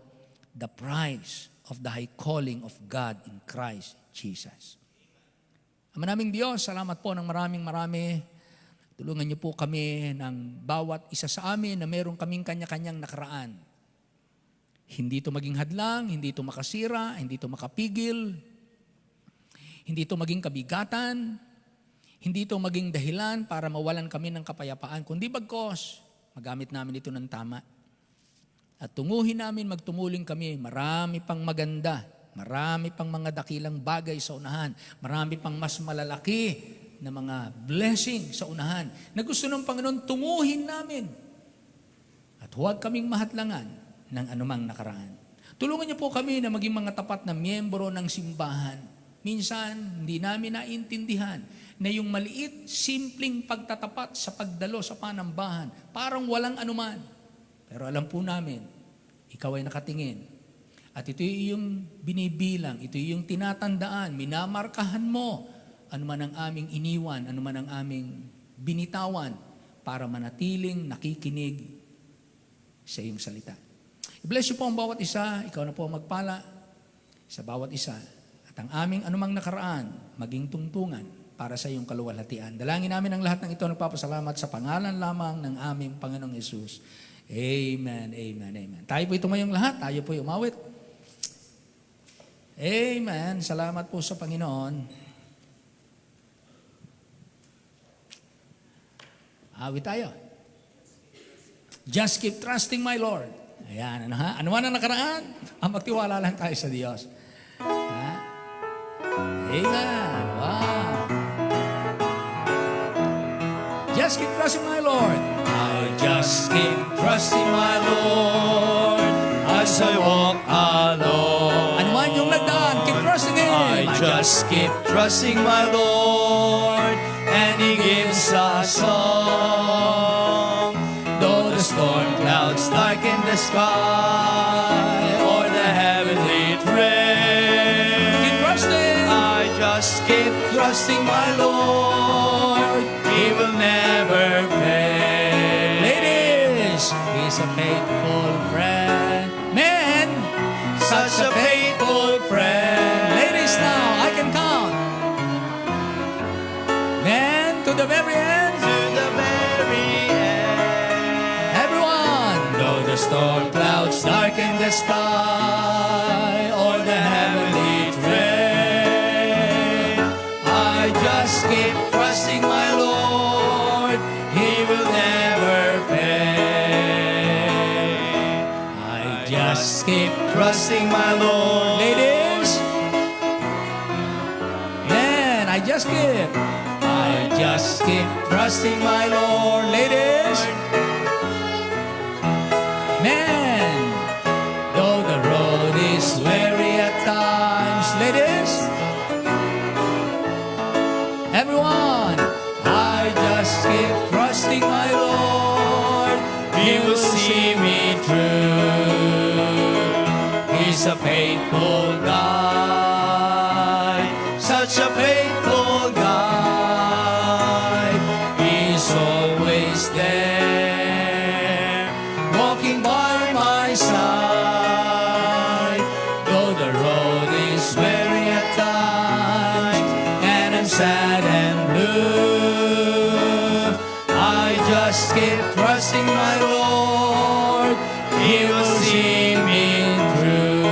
the prize of the high calling of God in Christ Jesus. Ama naming Diyos, salamat po ng marami. Tulungan niyo po kami ng bawat isa sa amin na meron kaming kanya-kanyang nakaraan. Hindi ito maging hadlang, hindi ito makasira, hindi ito makapigil, hindi ito maging kabigatan, hindi ito maging dahilan para mawalan kami ng kapayapaan, kundi bagkos, magamit namin ito ng tama. At tunguhin namin, magtumuling kami, marami pang maganda, marami pang mga dakilang bagay sa unahan, marami pang mas malalaki na mga blessing sa unahan, na gusto ng Panginoon tunguhin namin. At huwag kaming mahadlangan ng anumang nakaraan. Tulungan niyo po kami na maging mga tapat na miyembro ng simbahan. Minsan, hindi namin naintindihan na yung maliit, simpleng pagtatapat sa pagdalo sa panambahan, parang walang anuman. Pero alam po namin, ikaw ay nakatingin. At ito yung binibilang, ito yung tinatandaan, minamarkahan mo, anuman ang aming iniwan, anuman ang aming binitawan, para manatiling nakikinig sa iyong salita. I-bless you po ang bawat isa, ikaw na po ang magpala sa bawat isa. At ang aming anumang nakaraan, maging tungtungan para sa iyong kaluwalhatian. Dalangin namin ang lahat ng ito, nagpapasalamat sa pangalan lamang ng aming Panginoong Yesus. Amen, amen, amen. Tayo po tumayong lahat, tayo po umawit. Amen, salamat po sa Panginoon. Awit tayo. Just keep trusting my Lord. Ayan, ano man ang nakaraan, magtiwala lang tayo sa Diyos. Amen. Wow. Just keep trusting my Lord. I just keep trusting my Lord as I walk alone. Ano man yung nagdaan, keep trusting Him. I just keep trusting my Lord, and He gives us song. Though the storm clouds darken the sky, or the heavenly train, Keep trusting. I just keep trusting my Lord. He will never fail. Ladies, He's a faithful friend. Men, Such a faithful friend. ladies now, I can count. Men, to the very end. storm clouds darken the sky or the heavenly train, I just keep trusting my Lord, He will never fail. I just keep Trusting my Lord. ladies. Man, I just keep trusting my Lord, ladies. Man, though the road is weary at times, ladies. Everyone, I just keep trusting my Lord. He will see me through. He's a faithful God, such a faithful God. He's always there, walking by my side. Though the road is weary at times, and I'm sad and blue, I just keep trusting my Lord. He will see me through.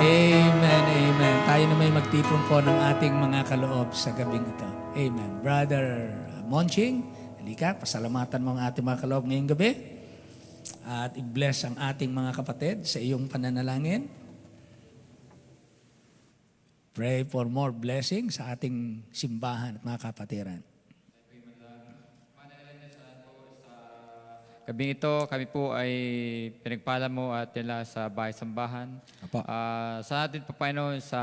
Amen, amen. Tayo na may magtipon po ng ating mga kaloob sa gabing ito. Amen. Brother Monching, halika, pasalamatan mo ang ating mga kaloob ngayong gabi. At i-bless ang ating mga kapatid sa iyong pananalangin. Pray for more blessing sa ating simbahan at mga kapatiran. Gabing ito, kami po ay pinagpala mo at nila sa bahay-sambahan. Apo. Sa atin po, Panginoon, sa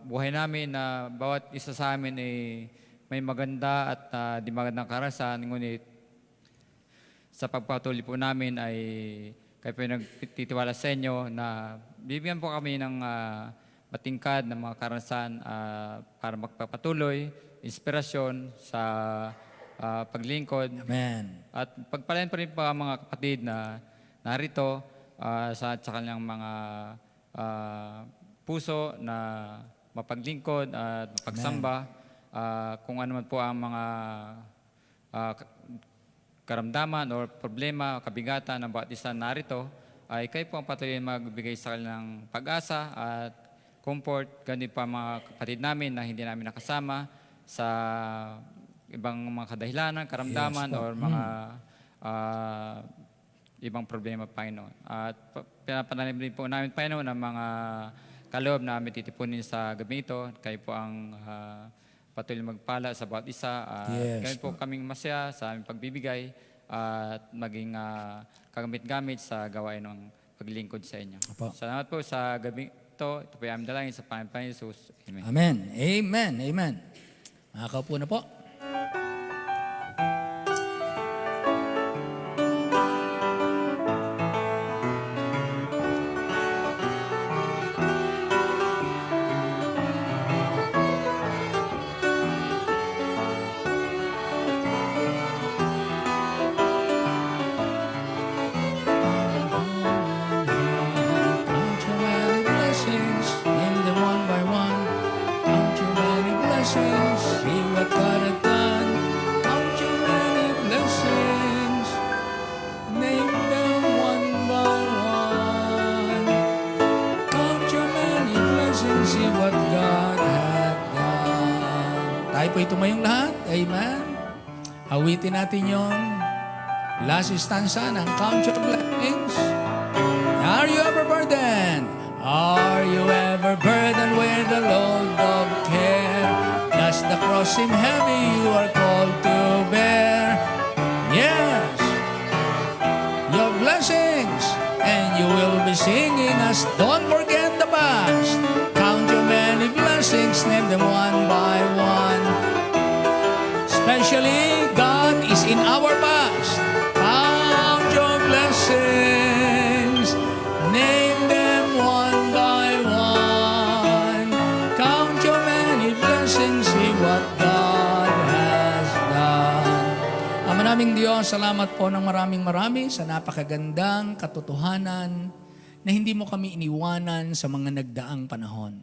buhay namin na bawat isa sa amin ay may maganda at di magandang karasan, ngunit sa pagpatuloy po namin ay kayo po nagtitiwala sa inyo na bibigyan po kami ng matingkad ng mga karasan para magpapatuloy, inspirasyon sa paglingkod. Amen. At pagpalain pa rin po ang mga kapatid na narito sa kanilang mga puso na mapaglingkod at mapagsamba. Kung ano man po ang mga karamdaman o problema o kabigatan ng bawat isa narito, ay kayo po ang patuloy magbigay sa kanilang pag-asa at comfort. Ganun pa mga kapatid namin na hindi namin nakasama sa ibang mga kadahilanan, karamdaman, Yes, po. or mga ibang problema, Panginoon. At pinapanalim din po namin, Panginoon, ang mga kaloob na aming titipunin sa gabi ito. Kayo po ang patuloy magpala sa bawat isa. Yes, Kayo po kaming masaya sa aming pagbibigay at maging kagamit-gamit sa gawain ng paglingkod sa inyo. Apo. Salamat po sa gabi ito. Ito po yung aming dalangin sa Panginoon Jesus. Amen. Amen. Amen. Amen. Makakaupo na po. Count your many blessings, name them one by one. Count your many blessings, see what God has done. Count your many blessings, name them one by one. Count your many blessings, see what God has done. Tayo po tumayong lahat. Amen. Awitin natin yung last stanza ng Count Your Blessings. Are you ever burdened? Are you ever burdened with a load of care? Does the cross seem heavy you are called to bear? Yes, your blessings, and you will be singing us. Don't forget the past. Count your many blessings, name them one by one. Especially, God is in our past. Count your blessings, name them one by one. Count your many blessings, see what God has done. Ama naming Diyos, salamat po ng maraming sa napakagandang katotohanan na hindi mo kami iniwanan sa mga nagdaang panahon.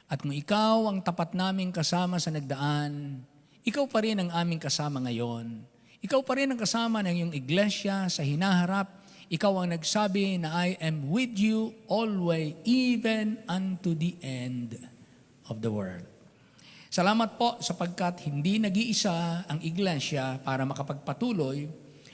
At kung ikaw ang tapat naming kasama sa nagdaan, ikaw pa rin ang aming kasama ngayon. Ikaw pa rin ang kasama ng iyong iglesia sa hinaharap. Ikaw ang nagsabi na I am with you always, even unto the end of the world. Salamat po sapagkat hindi nag-iisa ang iglesia para makapagpatuloy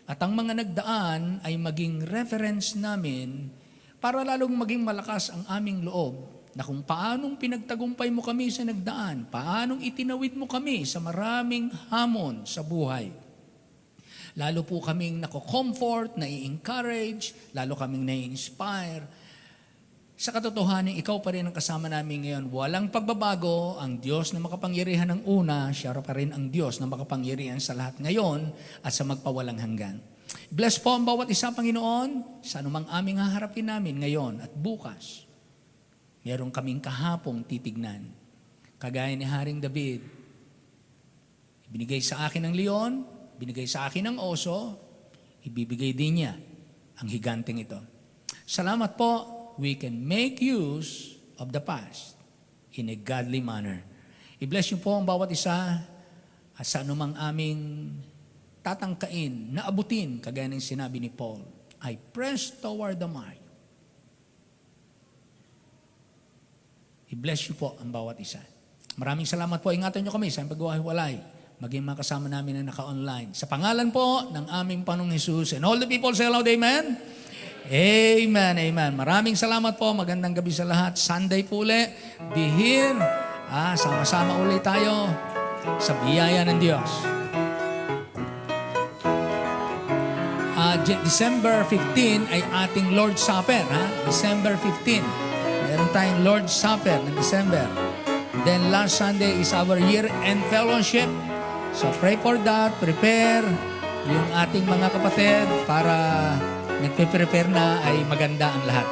at ang mga nagdaan ay maging reference namin para lalong maging malakas ang aming loob na kung paanong pinagtagumpay mo kami sa nagdaan, paanong itinawid mo kami sa maraming hamon sa buhay. Lalo po kaming nako-comfort, nai-encourage, lalo kaming nai-inspire. Sa katotohanan, ikaw pa rin ang kasama namin ngayon. Walang pagbabago, ang Diyos na makapangyarihan ng una, siya pa rin ang Diyos na makapangyarihan sa lahat ngayon at sa magpawalang hanggan. Bless po ang bawat isa, Panginoon, sa anumang aming haharapin namin ngayon at bukas. Meron kaming kahapong titignan. Kagaya ni Haring David, ibinigay sa akin ng leon, binigay sa akin ng oso, ibibigay din niya ang higanteng ito. Salamat po. We can make use of the past in a godly manner. I-bless niyo po ang bawat isa at sa anumang aming tatangkain, naabutin, kagaya ng sinabi ni Paul, I press toward the mark. I-bless niyo po ang bawat isa. Maraming salamat po. Ingatan niyo kami sa pagwahiwalay. Maging mga kasama namin na naka-online. Sa pangalan po ng aming Panginoong Hesus and all the people say aloud, Amen. Amen, amen. Maraming salamat po. Magandang gabi sa lahat. Sunday po ulit. Be here. Sama-sama ulit tayo sa biyaya ng Diyos. December 15 ay ating Lord's Supper. December 15. Meron tayong Lord's Supper ng December. Then last Sunday is our year-end fellowship. So pray for that. Prepare yung ating mga kapatid para nagpe-prepare na ay maganda ang lahat.